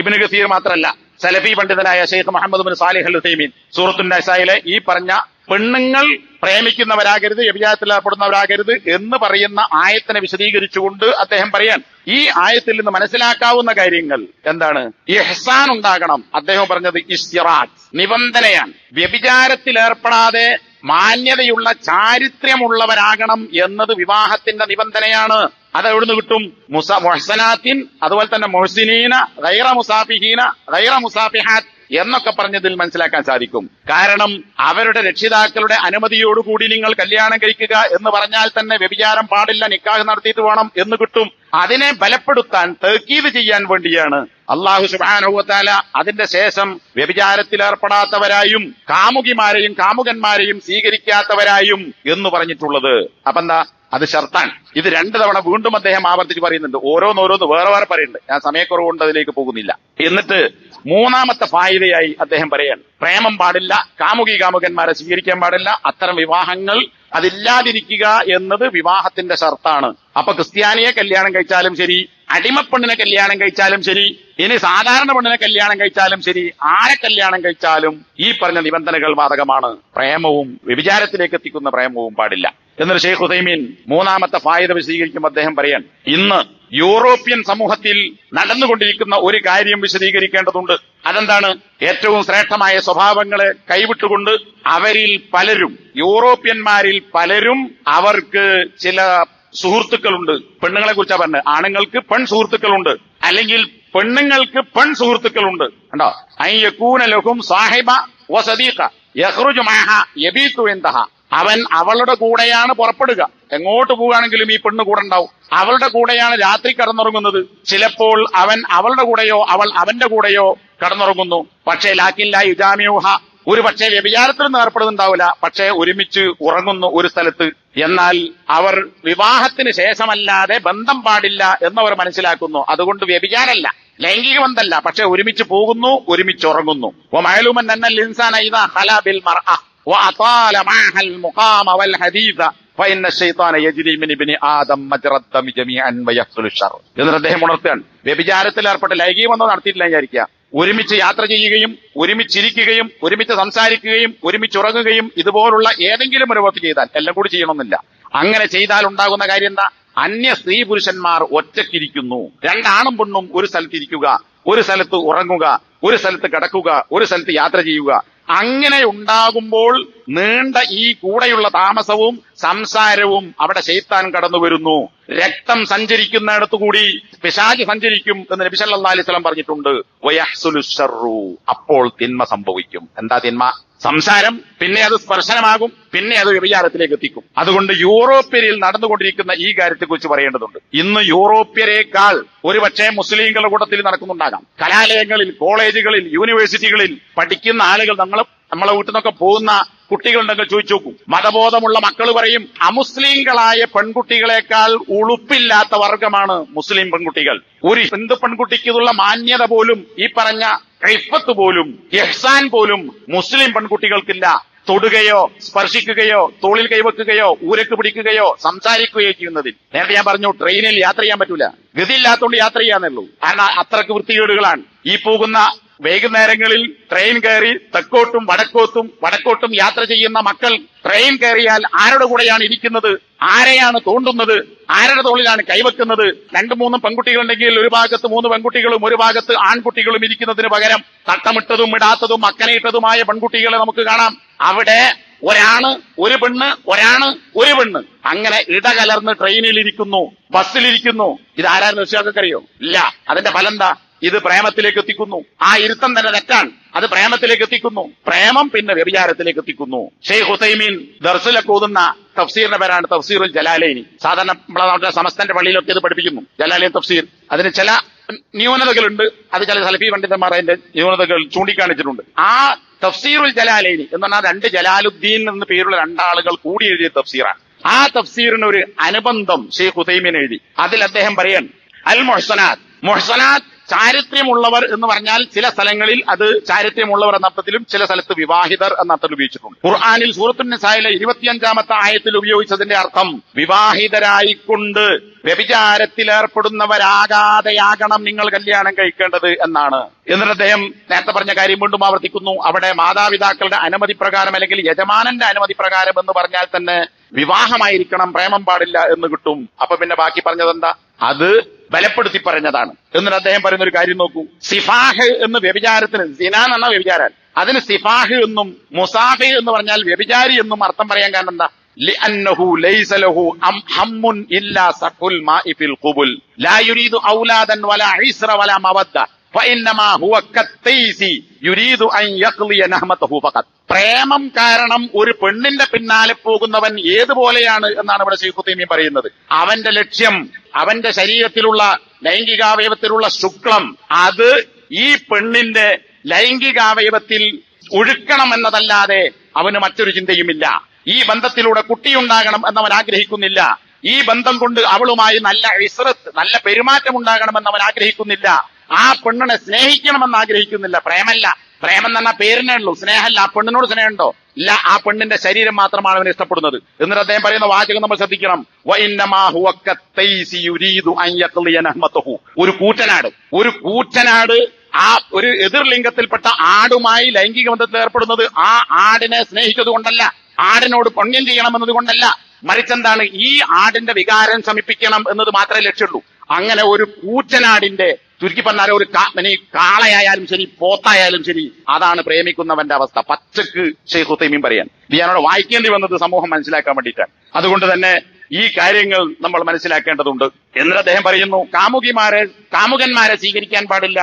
ഇബ്നു കസീർ മാത്രമല്ല, സലഫി പണ്ഡിതനായ ശൈഖ് മുഹമ്മദ് ബിൻ സാലിഹ് അൽ ഉസൈമീൻ സൂറത്തുൻ നിസായിലെ ഈ പറഞ്ഞ പെണ്ണുങ്ങൾ പ്രേമിക്കുന്നവരാകരുത്, വ്യഭിചാരത്തിൽ ഏർപ്പെടുന്നവരാകരുത് എന്ന് പറയുന്ന ആയത്തിനെ വിശദീകരിച്ചുകൊണ്ട് അദ്ദേഹം പറയാൻ, ഈ ആയത്തിൽ നിന്ന് മനസ്സിലാക്കാവുന്ന കാര്യങ്ങൾ എന്താണ്? ഇഹ്സാൻ ഉണ്ടാകണം. അദ്ദേഹം പറഞ്ഞത് ഇസ്തിറാത്ത് നിബന്ധനയാണ്. വ്യഭിചാരത്തിൽ ഏർപ്പെടാതെ മാന്യതയുള്ള ചാരിത്ര്യമുള്ളവരാകണം എന്നത് വിവാഹത്തിന്റെ നിബന്ധനയാണ്. അത് എവിടുന്ന് കിട്ടും? മുഹ്സനാത്തിൻ, അതുപോലെ തന്നെ മുഹ്സിനീന, ഗൈറ മുസാഫിഹീന, ഗൈറ മുസാഫിഹാത്ത് എന്നൊക്കെ പറഞ്ഞതിൽ മനസ്സിലാക്കാൻ സാധിക്കും. കാരണം അവരുടെ രക്ഷിതാക്കളുടെ അനുമതിയോടുകൂടി നിങ്ങൾ കല്യാണം കഴിക്കുക എന്ന് പറഞ്ഞാൽ തന്നെ വ്യഭിചാരം പാടില്ല, നിക്കാഹ് നടത്തിയിട്ട് വേണം എന്ന് കിട്ടും. അതിനെ ബലപ്പെടുത്താൻ, തൗക്കീദ് ചെയ്യാൻ വേണ്ടിയാണ് അല്ലാഹു സുബ്ഹാനഹു വ തആല അതിന്റെ ശേഷം വ്യഭിചാരത്തിൽ ഏർപ്പെടാത്തവരായും കാമുകിമാരെയും കാമുകന്മാരെയും സ്വീകരിക്കാത്തവരായും എന്ന് പറഞ്ഞിട്ടുള്ളത്. അപ്പൊ എന്താ? അത് ഷർത്താണ്. ഇത് 2 തവണ വീണ്ടും അദ്ദേഹം ആവർത്തിച്ച് പറയുന്നുണ്ട്. ഓരോന്നോരോന്ന് വേറെ വേറെ പറയുന്നുണ്ട്. ഞാൻ സമയക്കുറവുകൊണ്ട് അതിലേക്ക് പോകുന്നില്ല. എന്നിട്ട് 3ാമത്തെ ഫായിദയായി അദ്ദേഹം പറയാൻ, പ്രേമം പാടില്ല, കാമുകന്മാരെ സ്വീകരിക്കാൻ പാടില്ല, അത്തരം വിവാഹങ്ങൾ അതില്ലാതിരിക്കുക എന്നത് വിവാഹത്തിന്റെ ഷർത്താണ്. അപ്പൊ ക്രിസ്ത്യാനിയെ കല്യാണം കഴിച്ചാലും ശരി, അടിമപ്പെണ്ണിനെ കല്യാണം കഴിച്ചാലും ശരി, ഇനി സാധാരണ പെണ്ണിനെ കല്യാണം കഴിച്ചാലും ശരി, ആരെ കല്യാണം കഴിച്ചാലും ഈ പറഞ്ഞ നിബന്ധനകൾ ബാധകമാണ്. പ്രേമവും വ്യഭിചാരത്തിലേക്ക് എത്തിക്കുന്ന പ്രേമവും പാടില്ല. എന്നൊരു ശൈഖ് ഉസൈമീൻ 3ാമത്തെ ഫായിദ വിശദീകരിക്കുമ്പോൾ അദ്ദേഹം പറയാൻ, ഇന്ന് യൂറോപ്യൻ സമൂഹത്തിൽ നടന്നുകൊണ്ടിരിക്കുന്ന ഒരു കാര്യം വിശദീകരിക്കേണ്ടതുണ്ട്. അതെന്താണ്? ഏറ്റവും ശ്രേഷ്ഠമായ സ്വഭാവങ്ങളെ കൈവിട്ടുകൊണ്ട് അവരിൽ പലരും, യൂറോപ്യന്മാരിൽ പലരും, അവർക്ക് ചില സുഹൃത്തുക്കളുണ്ട്. പെണ്ണുങ്ങളെ കുറിച്ചാ പറഞ്ഞത്. ആണുങ്ങൾക്ക് പെൺ സുഹൃത്തുക്കളുണ്ട്, അല്ലെങ്കിൽ പെണ്ണുങ്ങൾക്ക് പെൺ സുഹൃത്തുക്കളുണ്ട്. കണ്ടോ? അയ്യക്കൂന ലഹും സാഹിബ വസദീഖ യഖ്റുജു മഅഹ യബീതു ഇൻദഹ. അവൻ അവളുടെ കൂടെയാണ് പുറപ്പെടുക. എങ്ങോട്ട് പോവുകയാണെങ്കിലും ഈ പെണ്ണ് കൂടെ ഉണ്ടാവും. അവളുടെ കൂടെയാണ് രാത്രി കടന്നുറങ്ങുന്നത്. ചിലപ്പോൾ അവൻ അവളുടെ കൂടെയോ അവൾ അവന്റെ കൂടെയോ കടന്നുറങ്ങുന്നു. പക്ഷേ ലാക്കിൻ ലാ യുജാമിഉഹ, ഒരു പക്ഷേ വ്യഭിചാരത്തിലൊന്നും ഏർപ്പെടുന്നുണ്ടാവില്ല, പക്ഷേ ഒരുമിച്ച് ഉറങ്ങുന്നു ഒരു സ്ഥലത്ത്. എന്നാൽ അവർ വിവാഹത്തിന് ശേഷമല്ലാതെ ബന്ധം പാടില്ല എന്നവർ മനസ്സിലാക്കുന്നു. അതുകൊണ്ട് വ്യഭിചാരമല്ല, ലൈംഗിക ബന്ധമല്ല, പക്ഷെ ഒരുമിച്ച് പോകുന്നു, ഒരുമിച്ച് ഉറങ്ങുന്നു. വമഅലൂമൻ അന്നൽ ഇൻസാന ഇദാ ഖലാ ബിൽ മർഅ വഅതാല മഅഹൽ മുഖാമ വൽ ഹദീസ ഫഇന്ന ശൈത്താന യജ്രി മിൻ ഇബ്നി ആദം മജ്റദ് ദമി ജമീഅൻ വയഖ്സുലു ശർ. എന്ന് അദ്ദേഹം ഉണർത്തുകയാണ്. വ്യഭിചാരത്തിൽ ഏർപ്പെട്ട് ലൈംഗിക ബന്ധം നടത്തിയിട്ടില്ല വിചാരിക്കുക, ഒരുമിച്ച് യാത്ര ചെയ്യുകയും ഒരുമിച്ചിരിക്കുകയും ഒരുമിച്ച് സംസാരിക്കുകയും ഒരുമിച്ചുറങ്ങുകയും ഇതുപോലുള്ള ഏതെങ്കിലും ഒരു വസ്തു ചെയ്താൽ, എല്ലാം കൂടി ചെയ്യണമെന്നില്ല, അങ്ങനെ ചെയ്താൽ ഉണ്ടാകുന്ന കാര്യം എന്താ? അന്യ സ്ത്രീ പുരുഷന്മാർ ഒറ്റയ്ക്കിരിക്കുന്നു. രണ്ടാണും പെണ്ണും ഒരു സ്ഥലത്തിരിക്കുക, ഒരു സ്ഥലത്ത് ഉറങ്ങുക, ഒരു സ്ഥലത്ത് കിടക്കുക, ഒരു സ്ഥലത്ത് യാത്ര ചെയ്യുക. അങ്ങനെ ഉണ്ടാകുമ്പോൾ നീണ്ട ഈ കൂടെയുള്ള താമസവും സംസാരവും അവിടെ ശൈത്താൻ കടന്നു വരുന്നു. രക്തം സഞ്ചരിക്കുന്നിടത്തുകൂടി പിശാച് സഞ്ചരിക്കും എന്ന് നബി സല്ലല്ലാഹു അലൈഹി വസല്ലം പറഞ്ഞിട്ടുണ്ട്. വയഹ്സുലു ശർറു, അപ്പോൾ തിന്മ സംഭവിക്കും. എന്താ തിന്മ? സംസാരം, പിന്നെ അത് സ്പർശനമാകും, പിന്നെ അത് വ്യഭിചാരത്തിലേക്ക് എത്തിക്കും. അതുകൊണ്ട് യൂറോപ്യരിൽ നടന്നുകൊണ്ടിരിക്കുന്ന ഈ കാര്യത്തെക്കുറിച്ച് പറയേണ്ടതുണ്ട്. ഇന്ന് യൂറോപ്യരേക്കാൾ ഒരുപക്ഷെ മുസ്ലിങ്ങളുടെ കൂട്ടത്തിൽ നടക്കുന്നുണ്ടാകാം. കലാലയങ്ങളിൽ, കോളേജുകളിൽ, യൂണിവേഴ്സിറ്റികളിൽ പഠിക്കുന്ന ആളുകൾ, നമ്മളെ വീട്ടിൽ നിന്നൊക്കെ പോകുന്ന കുട്ടികളുണ്ടെങ്കിൽ ചോദിച്ചു നോക്കും. മതബോധമുള്ള മക്കൾ പറയും, അമുസ്ലിങ്ങളായ പെൺകുട്ടികളെക്കാൾ ഉളുപ്പില്ലാത്ത വർഗമാണ് മുസ്ലിം പെൺകുട്ടികൾ. ഒരു ഹിന്ദു പെൺകുട്ടിക്കുള്ള മാന്യത പോലും, ഈ പറഞ്ഞ ഇഫ്ഫത്ത് പോലും, ഇഹ്സാൻ പോലും മുസ്ലിം പെൺകുട്ടികൾക്കില്ല. തൊടുകയോ സ്പർശിക്കുകയോ തോളിൽ കൈവെക്കുകയോ ഊരക്ക് പിടിക്കുകയോ സംസാരിക്കുകയോ ചെയ്യുന്നതിൽ. നേരത്തെ ഞാൻ പറഞ്ഞു, ട്രെയിനിൽ യാത്ര ചെയ്യാൻ പറ്റൂല, ഗതിയില്ലാത്തതുകൊണ്ട് യാത്ര ചെയ്യാന്നുള്ളൂ. കാരണം അത്രക്ക് വൃത്തികേടുകളാണ്. ഈ പോകുന്ന വൈകുന്നേരങ്ങളിൽ ട്രെയിൻ കയറി തെക്കോട്ടും വടക്കോട്ടും യാത്ര ചെയ്യുന്ന മക്കൾ ട്രെയിൻ കയറിയാൽ ആരുടെ കൂടെയാണ് ഇരിക്കുന്നത്, ആരെയാണ് തോണ്ടുന്നത്, ആരുടെ തോളിലാണ് കൈവെക്കുന്നത്? 2-3 പെൺകുട്ടികളുണ്ടെങ്കിൽ ഒരു ഭാഗത്ത് 3 പെൺകുട്ടികളും ഒരു ഭാഗത്ത് ആൺകുട്ടികളും ഇരിക്കുന്നതിന് പകരം തട്ടമിട്ടതും ഇടാത്തതും അക്കനയിട്ടതുമായ പെൺകുട്ടികളെ നമുക്ക് കാണാം. അവിടെ ഒരാണ് ഒരു പെണ്ണ്, ഒരാണ് ഒരു പെണ്ണ്, അങ്ങനെ ഇടകലർന്ന് ട്രെയിനിലിരിക്കുന്നു, ബസ്സിലിരിക്കുന്നു. ഇത് ആരായിരുന്നു രക്ഷിതാക്കൾക്കറിയോ? ഇല്ല. അതിന്റെ ഫലം എന്താ? ഇത് പ്രേമത്തിലേക്ക് എത്തിക്കുന്നു. ആ ഇരുത്തം തന്നെ തെറ്റാണ്, അത് പ്രേമത്തിലേക്ക് എത്തിക്കുന്നു. പ്രേമം പിന്നെ വ്യഭിചാരത്തിലേക്ക് എത്തിക്കുന്നു. ഷെയ്ഖ് ഉസൈമീൻ ദർസിലൊക്കെ ഓതുന്ന തഫ്സീറിന്റെ പേരാണ് തഫ്സീറുൽ ജലാലൈനി. സാധാരണ നമ്മളെ നാട്ടിലെ സമസ്തന്റെ പള്ളിയിലൊക്കെ ഇത് പഠിപ്പിക്കുന്നു, ജലാലൈൻ തഫ്സീർ. അതിന് ചില ന്യൂനതകളുണ്ട്, അത് ചില സലഫി പണ്ഡിതന്മാർ അതിന്റെ ന്യൂനതകൾ ചൂണ്ടിക്കാണിച്ചിട്ടുണ്ട്. ആ തഫ്സീറുൽ ജലാലൈനി എന്ന് പറഞ്ഞാൽ 2 ജലാലുദ്ദീൻ എന്ന് പേരുള്ള 2 ആളുകൾ കൂടി എഴുതിയ തഫ്സീറാണ്. ആ തഫ്സീറിന് ഒരു അനുബന്ധം ഷെയ്ഖ് ഉസൈമീൻ എഴുതി. അതിൽ അദ്ദേഹം പറയാൻ, അൽ മുഹ്സനാത്ത് ചാരിത്ര്യമുള്ളവർ എന്ന് പറഞ്ഞാൽ ചില സ്ഥലങ്ങളിൽ അത് ചാരിത്ര്യമുള്ളവർ എന്ന അർത്ഥത്തിലും ചില സ്ഥലത്ത് വിവാഹിതർ എന്ന അർത്ഥത്തിൽ ഉപയോഗിച്ചിട്ടുണ്ട്. ഖുർആനിൽ സൂറത്തുൻ നിസായിലെ 25-ാമത്തെ ആയത്തിൽ ഉപയോഗിച്ചതിന്റെ അർത്ഥം വിവാഹിതരായിക്കൊണ്ട് വ്യഭിചാരത്തിലേർപ്പെടുന്നവരാകാതെയാകണം നിങ്ങൾ കല്യാണം കഴിക്കേണ്ടത് എന്നാണ്. എന്നിട്ട് അദ്ദേഹം നേരത്തെ പറഞ്ഞ കാര്യം വീണ്ടും ആവർത്തിക്കുന്നു. അവിടെ മാതാപിതാക്കളുടെ അനുമതി പ്രകാരം അല്ലെങ്കിൽ യജമാനന്റെ അനുമതി പ്രകാരം എന്ന് പറഞ്ഞാൽ തന്നെ വിവാഹമായിരിക്കണം, പ്രേമം പാടില്ല എന്ന് കിട്ടും. അപ്പൊ പിന്നെ ബാക്കി പറഞ്ഞതെന്താ? അത് ബലപ്പെടുത്തി പറഞ്ഞതാണ്. എന്നിട്ട് അദ്ദേഹം പറയുന്ന ഒരു കാര്യം നോക്കൂ. സിഫാഹ് എന്ന് വ്യഭിചാരത്തിന്, സിന എന്ന് പറഞ്ഞാൽ വ്യഭിചാരൻ, അതിന് സിഫാഹ് എന്നും മുസാഫി എന്ന് പറഞ്ഞാൽ വ്യഭിചാരി എന്നും അർത്ഥം പറയാൻ കാരണം എന്താ? لأنه ليس له هم إلا سفك الماء في القبل لا يريد أولادا ولا عسر ولا مودة فإنما هو كالتيس يريد أن يقضي نهمته فقط. പ്രേമം കാരണം ഒരു പെണ്ണിന്റെ പിന്നാലെ പോകുന്നവൻ ഏതുപോലെയാണ് എന്നാണ് ഇവിടെ ശൈഖ് ഉസൈമീൻ പറയുന്നത്. അവന്റെ ലക്ഷ്യം, അവന്റെ ശരീരത്തിലുള്ള ലൈംഗികാവയവത്തിലുള്ള ശുക്ലം അത് ഈ പെണ്ണിന്റെ ലൈംഗികാവയവത്തിൽ ഒഴുക്കണം എന്നതല്ലാതെ അവന് മറ്റൊരു ചിന്തയുമില്ല. ഈ ബന്ധത്തിലൂടെ കുട്ടിയുണ്ടാകണം എന്നവൻ ആഗ്രഹിക്കുന്നില്ല. ഈ ബന്ധം കൊണ്ട് അവളുമായി നല്ല ഇസ്റത്ത്, നല്ല പെരുമാറ്റം ഉണ്ടാകണമെന്ന് അവൻ ആഗ്രഹിക്കുന്നില്ല. ആ പെണ്ണിനെ സ്നേഹിക്കണമെന്ന് ആഗ്രഹിക്കുന്നില്ല. പ്രേമല്ല, പ്രേമം തന്നെ പേരിനേ ഉള്ളൂ, സ്നേഹമല്ല. ആ പെണ്ണിനോട് സ്നേഹമുണ്ടോ? ഇല്ല. ആ പെണ്ണിന്റെ ശരീരം മാത്രമാണ് അവൻ ഇഷ്ടപ്പെടുന്നത്. എന്നിട്ട് അദ്ദേഹം പറയുന്ന വാചകം നമ്മൾ ശ്രദ്ധിക്കണം. ഒരു കൂറ്റനാട് ആ ഒരു എതിർലിംഗത്തിൽപ്പെട്ട ആടുമായി ലൈംഗിക ബന്ധത്തിൽ ഏർപ്പെടുന്നത് ആ ആടിനെ സ്നേഹിച്ചത് കൊണ്ടല്ല, ആടിനോട് പുണ്യം ചെയ്യണമെന്നത് കൊണ്ടല്ല, മറിച്ചെന്താണ്? ഈ ആടിന്റെ വികാരം ശമിപ്പിക്കണം എന്നത് മാത്രമേ ലക്ഷ്യമുള്ളൂ. അങ്ങനെ ഒരു കൂറ്റനാടിന്റെ, ചുരുക്കി പറഞ്ഞാൽ ഒരു കാളയായാലും ശരി പോത്തായാലും ശരി, അതാണ് പ്രേമിക്കുന്നവന്റെ അവസ്ഥ. പച്ചക്ക് ഷെയ്ഖ് ഉത്തൈമീൻ പറയാൻ. ഇത് ഞാനോട് വായിക്കേണ്ടി വന്നത് സമൂഹം മനസ്സിലാക്കാൻ വേണ്ടിയിട്ടാണ്. അതുകൊണ്ട് തന്നെ ഈ കാര്യങ്ങൾ നമ്മൾ മനസ്സിലാക്കേണ്ടതുണ്ട്. എന്നിട്ട് അദ്ദേഹം പറയുന്നു, കാമുകന്മാരെ സ്വീകരിക്കാൻ പാടില്ല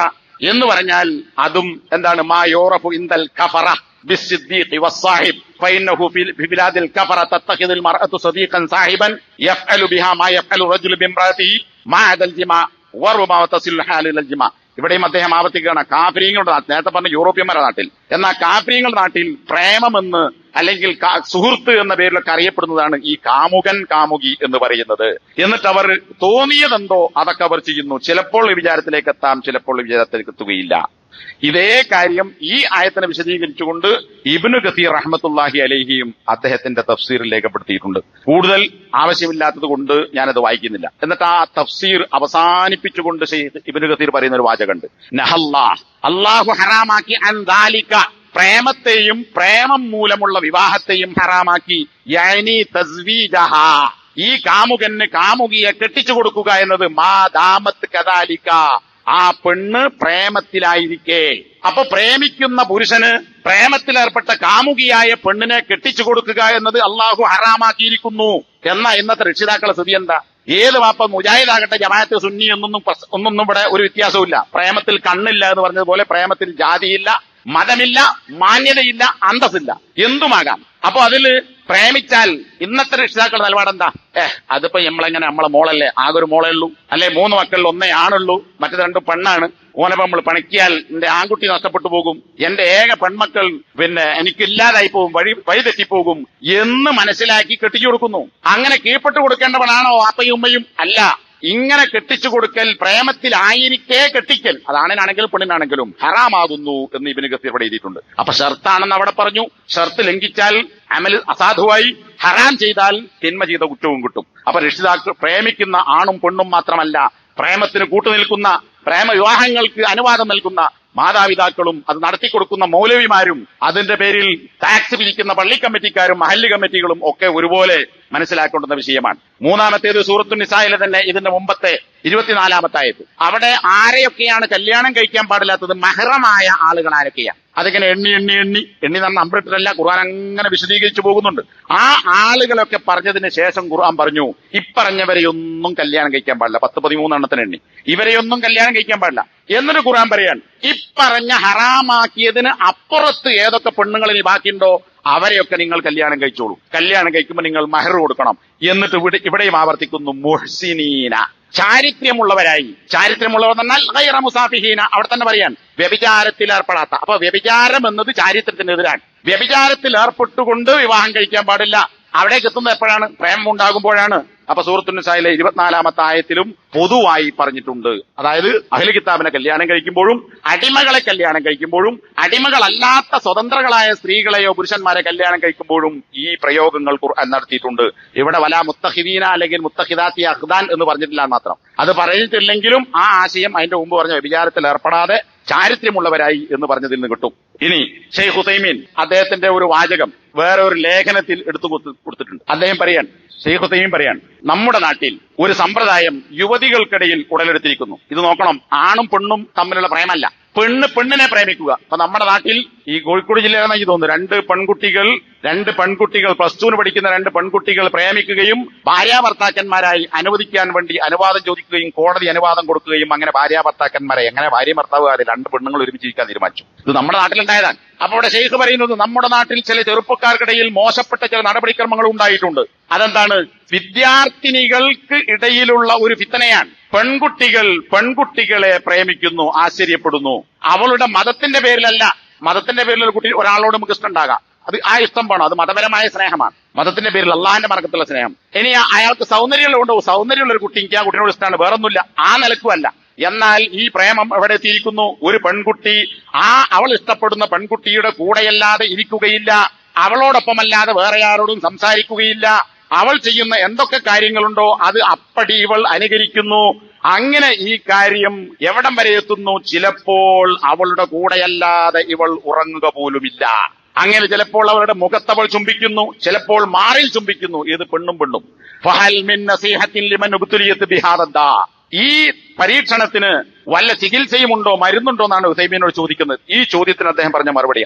എന്ന് പറഞ്ഞാൽ അതും എന്താണ്? മാ യൂറഫു ഇൻദൽ കഫറ ബിസ്സിദ്ദീഖി വസ്സാഹിബ് ഫഇന്നഹു ഫി ബിലാദിൽ കഫറ തത്തഖിദുൽ മർഅതു സദീഖൻ സാഹിബൻ യഫ്അലു ബിഹാ മാ യഫ്അലു റജുലു ബിംറഅതിഹി മഅദൽ ജിമാ വറുബാ തസിൽ ഹാലിൽ ജിമാ. ഇവിടെയും അദ്ദേഹം ആവർത്തിക്കുകയാണ്, കാഫിരീങ്ങളുടെ നാട്ടിൽ, നേരത്തെ പറഞ്ഞ യൂറോപ്യന്മാരുടെ നാട്ടിൽ, എന്നാൽ കാഫിരീങ്ങളുടെ നാട്ടിൽ പ്രേമമെന്ന് അല്ലെങ്കിൽ സുഹൃത്ത് എന്ന പേരിലൊക്കെ അറിയപ്പെടുന്നതാണ് ഈ കാമുകി എന്ന് പറയുന്നത്. എന്നിട്ട് അവർ തോന്നിയതെന്തോ അതൊക്കെ അവർ ചെയ്യുന്നു. ചിലപ്പോൾ വിചാരത്തിലേക്ക് എത്താം, ചിലപ്പോൾ വിചാരത്തിലേക്ക് എത്തുകയില്ല. ഇതേ കാര്യം ഈ ആയത്തിനെ വിശദീകരിച്ചുകൊണ്ട് ഇബ്നു കസീർ റഹ്മത്തുള്ളാഹി അലൈഹിയും അദ്ദേഹത്തിന്റെ തഫ്സീറിൽ രേഖപ്പെടുത്തിയിട്ടുണ്ട്. കൂടുതൽ ആവശ്യമില്ലാത്തത് കൊണ്ട് ഞാനത് വായിക്കുന്നില്ല. എന്നിട്ട് ആ തഫ്സീർ അവസാനിപ്പിച്ചുകൊണ്ട് ഇബ്നു കസീർ പറയുന്ന ഒരു വാചകമുണ്ട്, നഹല്ലാഹ്, അല്ലാഹു ഹറാമാക്കി അൻ ദാലിക, പ്രേമത്തെയും പ്രേമം മൂലമുള്ള വിവാഹത്തെയും ഹറാമാക്കി. യഅനി തസ്വീജഹ, ഈ കാമുകന് കാമുകിയെ കെട്ടിച്ചു കൊടുക്കുക എന്നത് മാ ദാമത്ത് കദാലിക, ആ പെണ്ണ് പ്രേമത്തിലായിരിക്കെ. അപ്പൊ പ്രേമിക്കുന്ന പുരുഷന് പ്രേമത്തിലേർപ്പെട്ട കാമുകിയായ പെണ്ണിനെ കെട്ടിച്ചു കൊടുക്കുക എന്നത് അള്ളാഹു ഹറാമാക്കിയിരിക്കുന്നു. എന്നാ ഇന്നത്തെ രക്ഷിതാക്കളെ സ്ഥിതി എന്താ? ഏത് വാപ്പ മുജാഹിദാകട്ടെ ജമാഅത്ത് സുന്നി ഒന്നൊന്നും ഇവിടെ ഒരു വ്യത്യാസവുമില്ല. പ്രേമത്തിൽ കണ്ണില്ല എന്ന് പറഞ്ഞതുപോലെ പ്രേമത്തിൽ ജാതിയില്ല, മതമില്ല, മാന്യതയില്ല, അന്തസ്സില്ല, എന്തുമാകാം. അപ്പൊ അതില് പ്രേമിച്ചാൽ ഇന്നത്തെ രക്ഷിതാക്കളുടെ നിലപാടെന്താ? അതിപ്പോ നമ്മളെ മോളല്ലേ, ആകെ ഒരു മോളേ ഉള്ളൂ, അല്ലെ 3 മക്കളിൽ ഒന്നേ ആണുള്ളൂ, മറ്റു 2 പെണ്ണാണ്, ഓനപ്പോ നമ്മൾ പണിക്കിയാൽ എന്റെ ആൺകുട്ടി നഷ്ടപ്പെട്ടു പോകും, എന്റെ ഏക പെൺമക്കൾ എനിക്കില്ലാതായി പോകും, വഴി തെറ്റിപ്പോകും എന്ന് മനസ്സിലാക്കി കെട്ടിച്ചു കൊടുക്കുന്നു. അങ്ങനെ കീഴ്പ്പെട്ടു കൊടുക്കേണ്ടവനാണോ വാപ്പയും ഉമ്മയും? അല്ല. ഇങ്ങനെ കെട്ടിച്ചു കൊടുക്കൽ, പ്രേമത്തിലായിരിക്കെ കെട്ടിക്കൽ, അതാണിനാണെങ്കിലും പെണ്ണിനാണെങ്കിലും ഹറാമാകുന്നു എന്ന് ഇബ്നു കസീർ ഇവിടെ എഴുതിയിട്ടുണ്ട്. അപ്പൊ ഷർത്താണെന്ന് അവിടെ പറഞ്ഞു. ഷർത്ത് ലംഘിച്ചാൽ അമൽ അസാധുവായി, ഹറാം ചെയ്താൽ തിന്മ ചെയ്ത കുറ്റവും കിട്ടും. അപ്പൊ രക്ഷിതാക്കൾ പ്രേമിക്കുന്ന ആണും പെണ്ണും മാത്രമല്ല, പ്രേമത്തിന് കൂട്ടുനിൽക്കുന്ന, പ്രേമ വിവാഹങ്ങൾക്ക് അനുവാദം നൽകുന്ന മാതാപിതാക്കളും അത് നടത്തിക്കൊടുക്കുന്ന മൗലവിമാരും അതിന്റെ പേരിൽ ടാക്സ് പിരിക്കുന്ന പള്ളി കമ്മിറ്റിക്കാരും മഹല്ല് കമ്മിറ്റികളും ഒക്കെ ഒരുപോലെ മനസ്സിലാക്കേണ്ടുന്ന വിഷയമാണ്. മൂന്നാമത്തേത് സൂറത്തുൻ നിസായിലെ തന്നെ ഇതിന്റെ മുമ്പത്തെ 24-ാമത്തെ ആയത്ത്. അവിടെ ആരെയൊക്കെയാണ് കല്യാണം കഴിക്കാൻ പാടില്ലാത്തത്? മഹ്റമായ ആളുകൾ ആരൊക്കെയാണ്? അതിങ്ങനെ എണ്ണി പറഞ്ഞ അമ്പിട്ടല്ല, ഖുർആൻ അങ്ങനെ വിശദീകരിച്ചു പോകുന്നുണ്ട്. ആ ആളുകളൊക്കെ പറഞ്ഞതിന് ശേഷം ഖുർആൻ പറഞ്ഞു, ഇപ്പറഞ്ഞവരെയൊന്നും കല്യാണം കഴിക്കാൻ പാടില്ല. 10-13 എണ്ണി, ഇവരെയൊന്നും കല്യാണം കഴിക്കാൻ പാടില്ല. എന്നിട്ട് ഖുർആൻ പറയാണ്, ഇപ്പറഞ്ഞ ഹറാമാക്കിയതിന് അപ്പുറത്ത് ഏതൊക്കെ പെണ്ണുങ്ങളിൽ ബാക്കിയുണ്ടോ അവരെയൊക്കെ നിങ്ങൾ കല്യാണം കഴിച്ചോളൂ. കല്യാണം കഴിക്കുമ്പോൾ നിങ്ങൾ മഹർ കൊടുക്കണം. എന്നിട്ട് ഇവിടെയും ആവർത്തിക്കുന്നു, മുഹ്സിനീന, ചാരിത്ര്യമുള്ളവരായി. ചാരിത്ര്യമുള്ളവർ എന്നാൽ ഗൈറ മുസാഫിഹീന, അവിടെ തന്നെ പറയാൻ, വ്യഭിചാരത്തിൽ ഏർപ്പെടാത്ത. അപ്പൊ വ്യഭിചാരം എന്നത് ചാരിത്രത്തിനെതിരാണ്. വ്യഭിചാരത്തിൽ ഏർപ്പെട്ടുകൊണ്ട് വിവാഹം കഴിക്കാൻ പാടില്ല. അവിടേക്ക് എത്തുന്നത് എപ്പോഴാണ്? പ്രേമം ഉണ്ടാകുമ്പോഴാണ്. അപ്പൊ സൂറത്തുൻ നിസായിലെ 24-ാമത്തെ ആയത്തിലും പൊതുവായി പറഞ്ഞിട്ടുണ്ട്. അതായത് അഹ്ലു കിതാബിനെ കല്യാണം കഴിക്കുമ്പോഴും അടിമകളെ കല്യാണം കഴിക്കുമ്പോഴും അടിമകളല്ലാത്ത സ്വതന്ത്രകളായ സ്ത്രീകളെയോ പുരുഷന്മാരെ കല്യാണം കഴിക്കുമ്പോഴും ഈ പ്രയോഗങ്ങൾ ഖുർആൻ നടത്തിയിട്ടുണ്ട്. ഇവിടെ വലാ മുത്തഖിദീന അല്ലെങ്കിൽ മുത്തഖിദാത്തി അഖ്ദാൻ എന്ന് പറഞ്ഞിട്ടില്ല മാത്രം. അത് പറഞ്ഞിട്ടില്ലെങ്കിലും ആ ആശയം അതിന്റെ മുമ്പ് പറഞ്ഞ വ്യഭിചാരത്തിൽ ഏർപ്പെടാതെ ചാരിത്ര്യമുള്ളവരായി എന്ന് പറഞ്ഞതിൽ നിന്ന് കിട്ടും. ഇനി ഷെയ്ഖ് ഉസൈമീൻ അദ്ദേഹത്തിന്റെ ഒരു വാചകം വേറെ ഒരു ലേഖനത്തിൽ എടുത്തു കൊടുത്തിട്ടുണ്ട്. അദ്ദേഹം പറയാൻ, ഷെയ്ഖ് ഉസൈമീൻ പറയാൻ, നമ്മുടെ നാട്ടിൽ ഒരു സമ്പ്രദായം യുവതികൾക്കിടയിൽ ഉടലെടുത്തിരിക്കുന്നു. ഇത് നോക്കണം, ആണും പെണ്ണും തമ്മിലുള്ള പ്രേമല്ല, പെണ്ണിനെ പ്രേമിക്കുക. അപ്പൊ നമ്മുടെ നാട്ടിൽ ഈ കോഴിക്കോട് ജില്ലയിലാണ് എനിക്ക് തോന്നുന്നു, 2 പെൺകുട്ടികൾ +2 പഠിക്കുന്ന 2 പെൺകുട്ടികൾ പ്രേമിക്കുകയും ഭാര്യാഭർത്താക്കന്മാരായി അനുവദിക്കാൻ വേണ്ടി അനുവാദം ചോദിക്കുകയും കോടതി അനുവാദം കൊടുക്കുകയും അങ്ങനെ ഭാര്യാഭർത്താക്കന്മാരെ, എങ്ങനെ ഭാര്യ ഭർത്താവുകാരെ 2 പെണ്ണുങ്ങൾ ഒരുമിച്ചിരിക്കാൻ തീരുമാനിച്ചു. ഇത് നമ്മുടെ നാട്ടിലുണ്ടായതാണ്. അപ്പൊ ഇവിടെ ഷെയ്ഖ് പറയുന്നത്, നമ്മുടെ നാട്ടിൽ ചില ചെറുപ്പക്കാർക്കിടയിൽ മോശപ്പെട്ട ചില നടപടിക്രമങ്ങൾ ഉണ്ടായിട്ടുണ്ട്. അതെന്താണ്? വിദ്യാർത്ഥിനികൾക്ക് ഇടയിലുള്ള ഒരു ഫിത്തനയാണ്. പെൺകുട്ടികളെ പ്രേമിക്കുന്നു, ആശ്ചര്യപ്പെടുന്നു. അവളുടെ മതത്തിന്റെ പേരിലല്ല. മതത്തിന്റെ പേരിൽ ഒരു കുട്ടി ഒരാളോട് നമുക്ക് ഇഷ്ടം ഉണ്ടാകാം, അത് ആ ഇഷ്ടം വേണം, അത് മതപരമായ സ്നേഹമാണ്. മതത്തിന്റെ പേരിൽ അള്ളാഹിന്റെ മാർഗത്തിലുള്ള സ്നേഹം. ഇനി അയാൾക്ക് സൗന്ദര്യമുണ്ടോ, സൗന്ദര്യമുള്ള ഒരു കുട്ടി, എനിക്ക് ആ കുട്ടിയോട് ഇഷ്ടമാണ്, വേറൊന്നുമില്ല, ആ നിലക്കുമല്ല. എന്നാൽ ഈ പ്രേമം എവിടെ എത്തിയിരിക്കുന്നു? ഒരു പെൺകുട്ടി അവൾ ഇഷ്ടപ്പെടുന്ന പെൺകുട്ടിയുടെ കൂടെയല്ലാതെ ഇരിക്കുകയില്ല, അവളോടൊപ്പമല്ലാതെ വേറെ ആരോടും സംസാരിക്കുകയില്ല, അവൾ ചെയ്യുന്ന എന്തൊക്കെ കാര്യങ്ങളുണ്ടോ അത് അപ്പടി ഇവൾ അനുകരിക്കുന്നു. അങ്ങനെ ഈ കാര്യം എവിടം വരെ എത്തുന്നു? ചിലപ്പോൾ അവളുടെ കൂടെയല്ലാതെ ഇവൾ ഉറങ്ങുക പോലുമില്ല. അങ്ങനെ ചിലപ്പോൾ അവളുടെ മുഖത്തവൾ ചുംബിക്കുന്നു, ചിലപ്പോൾ മാറിൽ ചുംബിക്കുന്നു. ഏത് പെണ്ണും ഫഹൽ മിൻ നസീഹത്തിൻ ലിമൻ ഉബ്തുലിയത് ബിഹാദ. ഈ പരീക്ഷണത്തിന് വല്ല ചികിത്സയുമുണ്ടോ, മരുന്നുണ്ടോ എന്നാണ് ഉസൈമീനോട് ചോദിക്കുന്നത്. ഈ ചോദ്യത്തിന് അദ്ദേഹം പറഞ്ഞ മറുപടി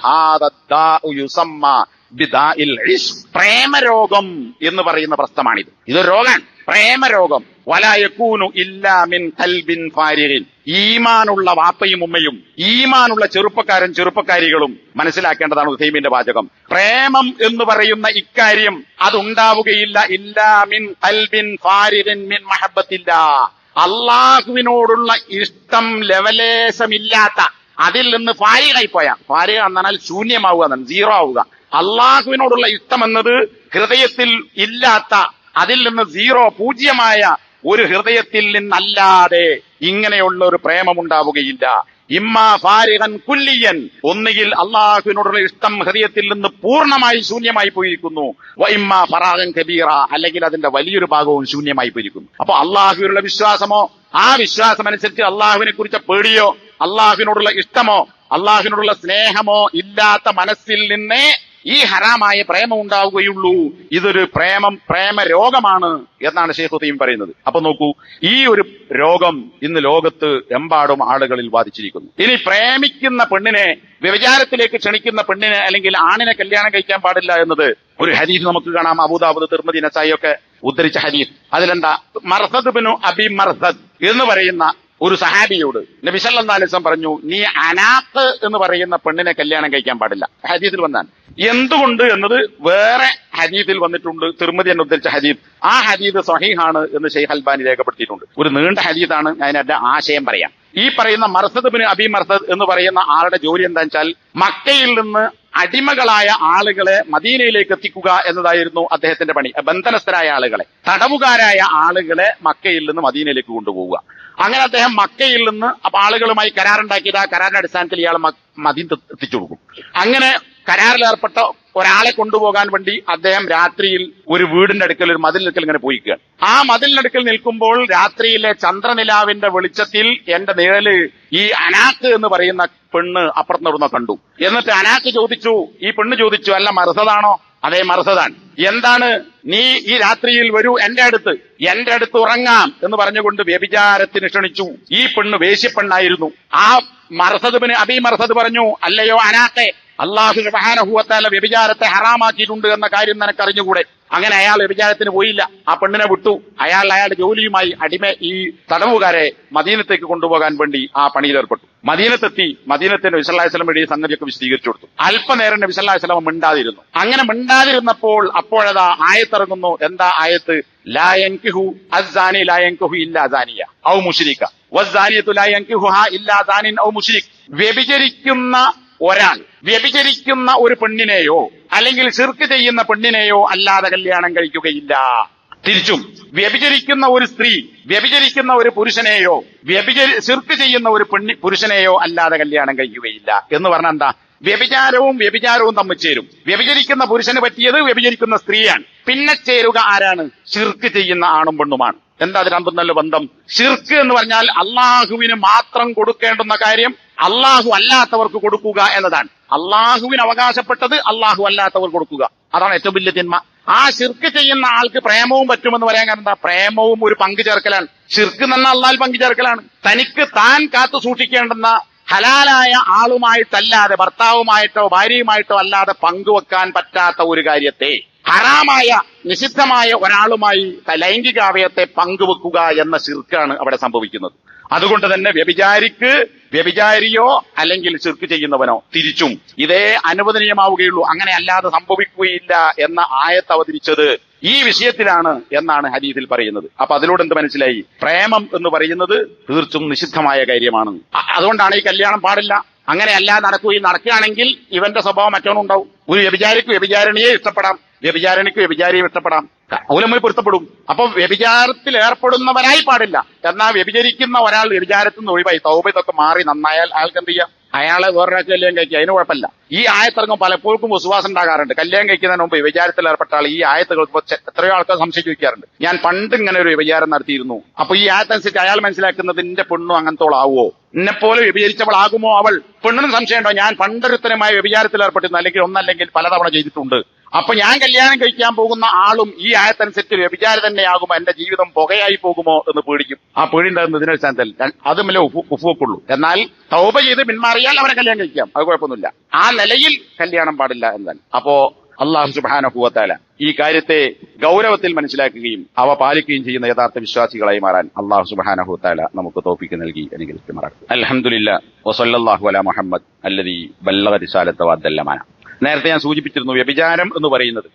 പ്രേമരോഗം എന്ന് പറയുന്ന പ്രശ്നമാണിത്. ഇതൊരു രോഗാണ്, പ്രേമരോഗം. വലായക്കൂനു ഇല്ലാ മിൻ ഖൽബിൻ ഫാരിഗിൻ. ഈമാനുള്ള വാപ്പയും ഉമ്മയും ഈമാനുള്ള ചെറുപ്പക്കാരികളും മനസ്സിലാക്കേണ്ടതാണ് ഉസൈമീന്റെ വാചകം. പ്രേമം എന്ന് പറയുന്ന ഇക്കാര്യം അതുണ്ടാവുകയില്ല ഇല്ലാ മിൻ ഖൽബിൻ ഫാരിഗിൻ മിൻ മഹബ്ബത്തില്ലാ. അള്ളാഹുവിനോടുള്ള ഇഷ്ടം ലെവലേശമില്ലാത്ത, അതിൽ നിന്ന് ഫാരിഗായി പോയാ, ഫാരിഗ എന്നാൽ ശൂന്യമാവുക എന്നാണ്, സീറോ ആവുക. അള്ളാഹുവിനോടുള്ള ഇഷ്ടം എന്നത് ഹൃദയത്തിൽ ഇല്ലാത്ത, അതിൽ നിന്ന് സീറോ, പൂജ്യമായ ഒരു ഹൃദയത്തിൽ നിന്നല്ലാതെ ഇങ്ങനെയുള്ള ഒരു പ്രേമമുണ്ടാവുകയില്ല. ഇമ്മാ ഫാരിഗൻ കുല്ലിയൻ, ഒന്നുകിൽ അള്ളാഹുവിനോടുള്ള ഇഷ്ടം ഹൃദയത്തിൽ നിന്ന് പൂർണ്ണമായി ശൂന്യമായി പോയിരിക്കുന്നു, ഇമ്മാ ഫറാഗൻ കബീറ, അല്ലെങ്കിൽ അതിന്റെ വലിയൊരു ഭാഗവും ശൂന്യമായി പോയിരിക്കുന്നു. അപ്പൊ അള്ളാഹുവിനുള്ള വിശ്വാസമോ, ആ വിശ്വാസം അനുസരിച്ച് അള്ളാഹുവിനെ കുറിച്ച് പേടിയോ, അള്ളാഹുവിനോടുള്ള ഇഷ്ടമോ, അള്ളാഹുവിനോടുള്ള സ്നേഹമോ ഇല്ലാത്ത മനസ്സിൽ നിന്നേ ഈ ഹറാമായ പ്രേമം ഉണ്ടാവുകയുള്ളൂ. ഇതൊരു പ്രേമരോഗമാണ് എന്നാണ് ശൈഖ് ഉസൈമീൻ പറയുന്നത്. അപ്പൊ നോക്കൂ, ഈ ഒരു രോഗം ഇന്ന് ലോകത്ത് എമ്പാടും ആളുകളിൽ ബാധിച്ചിരിക്കുന്നു. ഇനി പ്രേമിക്കുന്ന പെണ്ണിനെ, വ്യഭിചാരത്തിലേക്ക് ക്ഷണിക്കുന്ന പെണ്ണിനെ അല്ലെങ്കിൽ ആണിനെ കല്യാണം കഴിക്കാൻ പാടില്ല എന്നത് ഒരു ഹദീസ് നമുക്ക് കാണാം. അബൂദാവൂദ്, തിർമിദി, നസായി ഒക്കെ ഉദ്ധരിച്ച ഹദീസ്. അതിലെന്താ, മർസദ് ബിനു അബി മർസദ് എന്ന് പറയുന്ന ഒരു സഹാബിയോട് നബി സല്ലല്ലാഹു അലൈഹി വസല്ലം പറഞ്ഞു, നീ അനാഖ് എന്ന് പറയുന്ന പെണ്ണിനെ കല്യാണം കഴിക്കാൻ പാടില്ല. ഹദീസിൽ വന്നാൽ എന്തുകൊണ്ട് എന്നത് വേറെ ഹദീസിൽ വന്നിട്ടുണ്ട്, തിർമിദി എന്ന് ഉദ്ധരിച്ച ഹദീസ്. ആ ഹദീസ് സ്വഹീഹാണ് എന്ന് ശൈഖ് അൽബാനി രേഖപ്പെടുത്തിയിട്ടുണ്ട്. ഒരു നീണ്ട ഹദീസാണ്, ഞാൻ അതിന്റെ ആശയം പറയാം. ഈ പറയുന്ന മർസദ് ബിൻ അബി മർസദ് എന്ന് പറയുന്ന ആളുടെ ജോലി എന്താണെന്ന് വെച്ചാൽ, മക്കയിൽ നിന്ന് അടിമകളായ ആളുകളെ മദീനയിലേക്ക് എത്തിക്കുക എന്നതായിരുന്നു അദ്ദേഹത്തിന്റെ പണി. ബന്ധനസ്ഥരായ ആളുകളെ, തടവുകാരായ ആളുകളെ മക്കയിൽ നിന്ന് മദീനയിലേക്ക് കൊണ്ടുപോവുക. അങ്ങനെ അദ്ദേഹം മക്കയിൽ നിന്ന് ആളുകളുമായി കരാറുണ്ടാക്കിയത്, ആ കരാറിന്റെ അടിസ്ഥാനത്തിൽ ഇയാൾ മദീന എത്തിച്ചു കൊടുക്കും. അങ്ങനെ കരാറിലേർപ്പെട്ട ഒരാളെ കൊണ്ടുപോകാൻ വേണ്ടി അദ്ദേഹം രാത്രിയിൽ ഒരു വീടിന്റെ അടുക്കൽ, ഒരു മതിലിനടുക്കൽ ഇങ്ങനെ പോയിക്കുകയാണ്. ആ മതിലിനടുക്കൽ നിൽക്കുമ്പോൾ രാത്രിയിലെ ചന്ദ്രനിലാവിന്റെ വെളിച്ചത്തിൽ എന്റെ നിഴല് ഈ അനാക്ക് എന്ന് പറയുന്ന പെണ്ണ് അപ്പുറത്ത് നിന്ന കണ്ടു. എന്നിട്ട് അനാക്ക് ചോദിച്ചു, ഈ പെണ്ണ് ചോദിച്ചു, അല്ല മർസദാണോ? അതേ മർസദാൻ. എന്താണ്, നീ ഈ രാത്രിയിൽ വരൂ എന്റെ അടുത്ത് ഉറങ്ങാം എന്ന് പറഞ്ഞുകൊണ്ട് വ്യഭിചാരത്തിന് ക്ഷണിച്ചു. ഈ പെണ്ണ് വേശ്യപ്പെണ്ണായിരുന്നു. ആ മർസദ് ബിൻ അബി മർസദ് പറഞ്ഞു, അല്ലയോ അനാക്കെ, അല്ലാഹു സുബ്ഹാനഹു വ തആല വ്യഭിചാരത്തെ ഹറാമാക്കിയിട്ടുണ്ട് എന്ന കാര്യം നിനക്കറിഞ്ഞുകൂടെ? അങ്ങനെ അയാൾ വ്യഭിചാരത്തിന് പോയില്ല, ആ പെണ്ണിനെ വിട്ടു. അയാളുടെ ജോലിയുമായി ഈ തടവുകാരെ മദീനത്തേക്ക് കൊണ്ടുപോകാൻ വേണ്ടി ആ പണിയിലേർപ്പെട്ടു. മദീനത്തെത്തി, മദീനത്തിന് നബി സല്ലല്ലാഹു അലൈഹി വസല്ലം ഈ സംഗതിയൊക്കെ വിശദീകരിച്ചു കൊടുത്തു. അല്പനേരം നബി സല്ലല്ലാഹു അലൈഹി വസല്ലം മിണ്ടാതിരുന്നു. അങ്ങനെ മിണ്ടാതിരുന്നപ്പോൾ അപ്പോഴതാ ആയത്തിറങ്ങുന്നു. എന്താ ആയത്ത്? ലാ യൻകിഹു അസ്സാനി ലാ യൻകിഹു ഇല്ലാ സാനിയ ഔ മുശ്രിക വസ്സാനിയതു ലാ യൻകിഹുഹാ ഇല്ലാ സാനിൻ ഔ മുശ്രിക്. വ്യഭിചരിക്കുന്ന ഒരു പെണ്ണിനെയോ അല്ലെങ്കിൽ ശിർക്ക് ചെയ്യുന്ന പെണ്ണിനെയോ അല്ലാതെ കല്യാണം കഴിക്കുകയില്ല. തിരിച്ചും, വ്യഭിചരിക്കുന്ന ഒരു സ്ത്രീ വ്യഭിചരിക്കുന്ന ഒരു പുരുഷനെയോ ശിർക്ക് ചെയ്യുന്ന ഒരു പുരുഷനെയോ അല്ലാതെ കല്യാണം കഴിക്കുകയില്ല എന്ന് പറഞ്ഞാൽ എന്താ? വ്യഭിചാരവും തമ്മിൽ ചേരും. വ്യഭിചരിക്കുന്ന പുരുഷന് പറ്റിയത് വ്യഭിചരിക്കുന്ന സ്ത്രീയാണ്. പിന്നെ ചേരുക ആരാണ്? ശിർക്ക് ചെയ്യുന്ന ആണും പെണ്ണുമാണ്. എന്താ അത് രണ്ടും നല്ല ബന്ധം? ശിർക്ക് എന്ന് പറഞ്ഞാൽ അള്ളാഹുവിന് മാത്രം കൊടുക്കേണ്ടുന്ന കാര്യം അള്ളാഹു അല്ലാത്തവർക്ക് കൊടുക്കുക എന്നതാണ്. അള്ളാഹുവിന് അവകാശപ്പെട്ടത് അള്ളാഹു അല്ലാത്തവർ കൊടുക്കുക, അതാണ് ഏറ്റവും വലിയ തിന്മ. ആ ശിർക്ക് ചെയ്യുന്ന ആൾക്ക് പ്രേമവും പറ്റുമെന്ന് പറയാൻ കാരണം എന്താ? പ്രേമവും ഒരു പങ്കു ചേർക്കലാണ്. ശിർക്ക് എന്ന അള്ളാൽ പങ്കു ചേർക്കലാണ്. തനിക്ക് താൻ കാത്തു സൂക്ഷിക്കേണ്ടുന്ന ഹലാലായ ആളുമായിട്ടല്ലാതെ, ഭർത്താവുമായിട്ടോ ഭാര്യയുമായിട്ടോ അല്ലാതെ പങ്കുവെക്കാൻ പറ്റാത്ത ഒരു കാര്യത്തെ, ഹറാമായ നിഷിദ്ധമായ ഒരാളുമായി ലൈംഗികാവയത്തെ പങ്കുവെക്കുക എന്ന ശിർക്കാണ് അവിടെ സംഭവിക്കുന്നത്. അതുകൊണ്ട് തന്നെ വ്യഭിചാരിയോ അല്ലെങ്കിൽ ശിർക്ക് ചെയ്യുന്നവനോ തിരിച്ചും ഇതേ അനുവദനീയമാവുകയുള്ളൂ, അങ്ങനെ അല്ലാതെ സംഭവിക്കുകയില്ല എന്ന ആയത്ത് അവതരിച്ചത് ഈ വിഷയത്തിലാണ് എന്നാണ് ഹദീസിൽ പറയുന്നത്. അപ്പൊ അതിലൂടെ എന്ത് മനസ്സിലായി? പ്രേമം എന്ന് പറയുന്നത് തീർച്ചും നിഷിദ്ധമായ കാര്യമാണ്. അതുകൊണ്ടാണ് ഈ കല്യാണം പാടില്ല. അങ്ങനെ അല്ലാതെ നടക്കുകയാണെങ്കിൽ ഇവന്റെ സ്വഭാവം മറ്റൊന്നുണ്ടാവും. ഒരു വ്യഭിചാരിക്ക് വ്യഭിചാരിണിയെ ഇഷ്ടപ്പെടാം, വ്യഭിചാരിണിക്ക് വ്യഭിചാരിയെ ഇഷ്ടപ്പെടാം, മൂലമായി പൊരുത്തപ്പെടും. അപ്പൊ വ്യഭിചാരത്തിൽ ഏർപ്പെടുന്നവനായി പാടില്ല. എന്നാൽ വ്യഭിചരിക്കുന്ന ഒരാൾ വ്യഭിചാരത്തിൽ നിന്ന് ഒഴിവായി തൗബ ഇതൊക്കെ മാറി നന്നായാൽ അയാൾക്ക് എന്ത് ചെയ്യാം? അയാളെ വേറൊരാൾക്ക് കല്യാണം കഴിക്കുക, അതിന് കുഴപ്പമില്ല. ഈ ആയത്തിറങ്ങും പലപ്പോഴും വിശ്വാസം ഉണ്ടാകാറുണ്ട്. കല്യാണം കഴിക്കുന്നതിന് മുമ്പ് വ്യഭിചാരത്തിൽ ഏർപ്പെട്ട ആൾ ഈ ആയത്തുകൾ എത്രയോ ആൾക്കാർ സംശയിച്ചു വയ്ക്കാറുണ്ട്. ഞാൻ പണ്ട് ഇങ്ങനെ ഒരു വ്യഭിചാരം നടത്തിയിരുന്നു, അപ്പൊ ഈ ആയത്തനുസരിച്ച് അയാൾ മനസ്സിലാക്കുന്നത് എന്റെ പെണ്ണും അങ്ങനത്തോളാവോ എന്നെപ്പോലെ വ്യഭിചരിച്ചവളാകുമോ അവൾ? പെണ്ണിന് സംശയമുണ്ടോ? ഞാൻ പണ്ടൊരുത്തനുമായി വ്യഭിചാരത്തിൽ ഏർപ്പെട്ടിരുന്നു, അല്ലെങ്കിൽ ഒന്നല്ലെങ്കിൽ പലതവണ ചെയ്തിട്ടുണ്ട്. അപ്പൊ ഞാൻ കല്യാണം കഴിക്കാൻ പോകുന്ന ആളും ഈ ആയത്തനുസരിച്ച് വ്യഭിചാരം തന്നെയാകുമോ? എന്റെ ജീവിതം പുകയായി പോകുമോ എന്ന് പേടിക്കും. ആ പേടിണ്ടാകുന്ന ഇതിനടിസ്ഥാനത്തിൽ അതുമല്ലേ ഉഫുവെക്കുള്ളൂ. എന്നാൽ തൗബ ചെയ്ത് പിന്മാറിയാൽ അവരെ കല്യാണം കഴിക്കാം, അത് കുഴപ്പമൊന്നുമില്ല. ആ നിലയിൽ കല്യാണം പാടില്ല എന്നാണ്. അപ്പോ അല്ലാഹു സുബ്ഹാനഹു വ തആല ഈ കാര്യത്തെ ഗൗരവത്തിൽ മനസ്സിലാക്കുകയും അവ പാലിക്കുകയും ചെയ്യുന്ന യഥാർത്ഥ വിശ്വാസികളായി മാറാൻ അല്ലാഹു സുബ്ഹാനഹു വ തആല നമുക്ക് തൗഫീഖ് നൽകി അനുഗ്രഹിക്കുമാറാകട്ടെ. അൽഹംദുലില്ലാഹ് വസല്ലല്ലാഹു അലാ മുഹമ്മദ് അല്ലദീ ബല്ലഗ റിസാലത വഅദ്ദൽ അമാന. നേരത്തെ ഞാൻ സൂചിപ്പിച്ചിരുന്നു, വ്യഭിചാരം എന്ന് പറയുന്നത്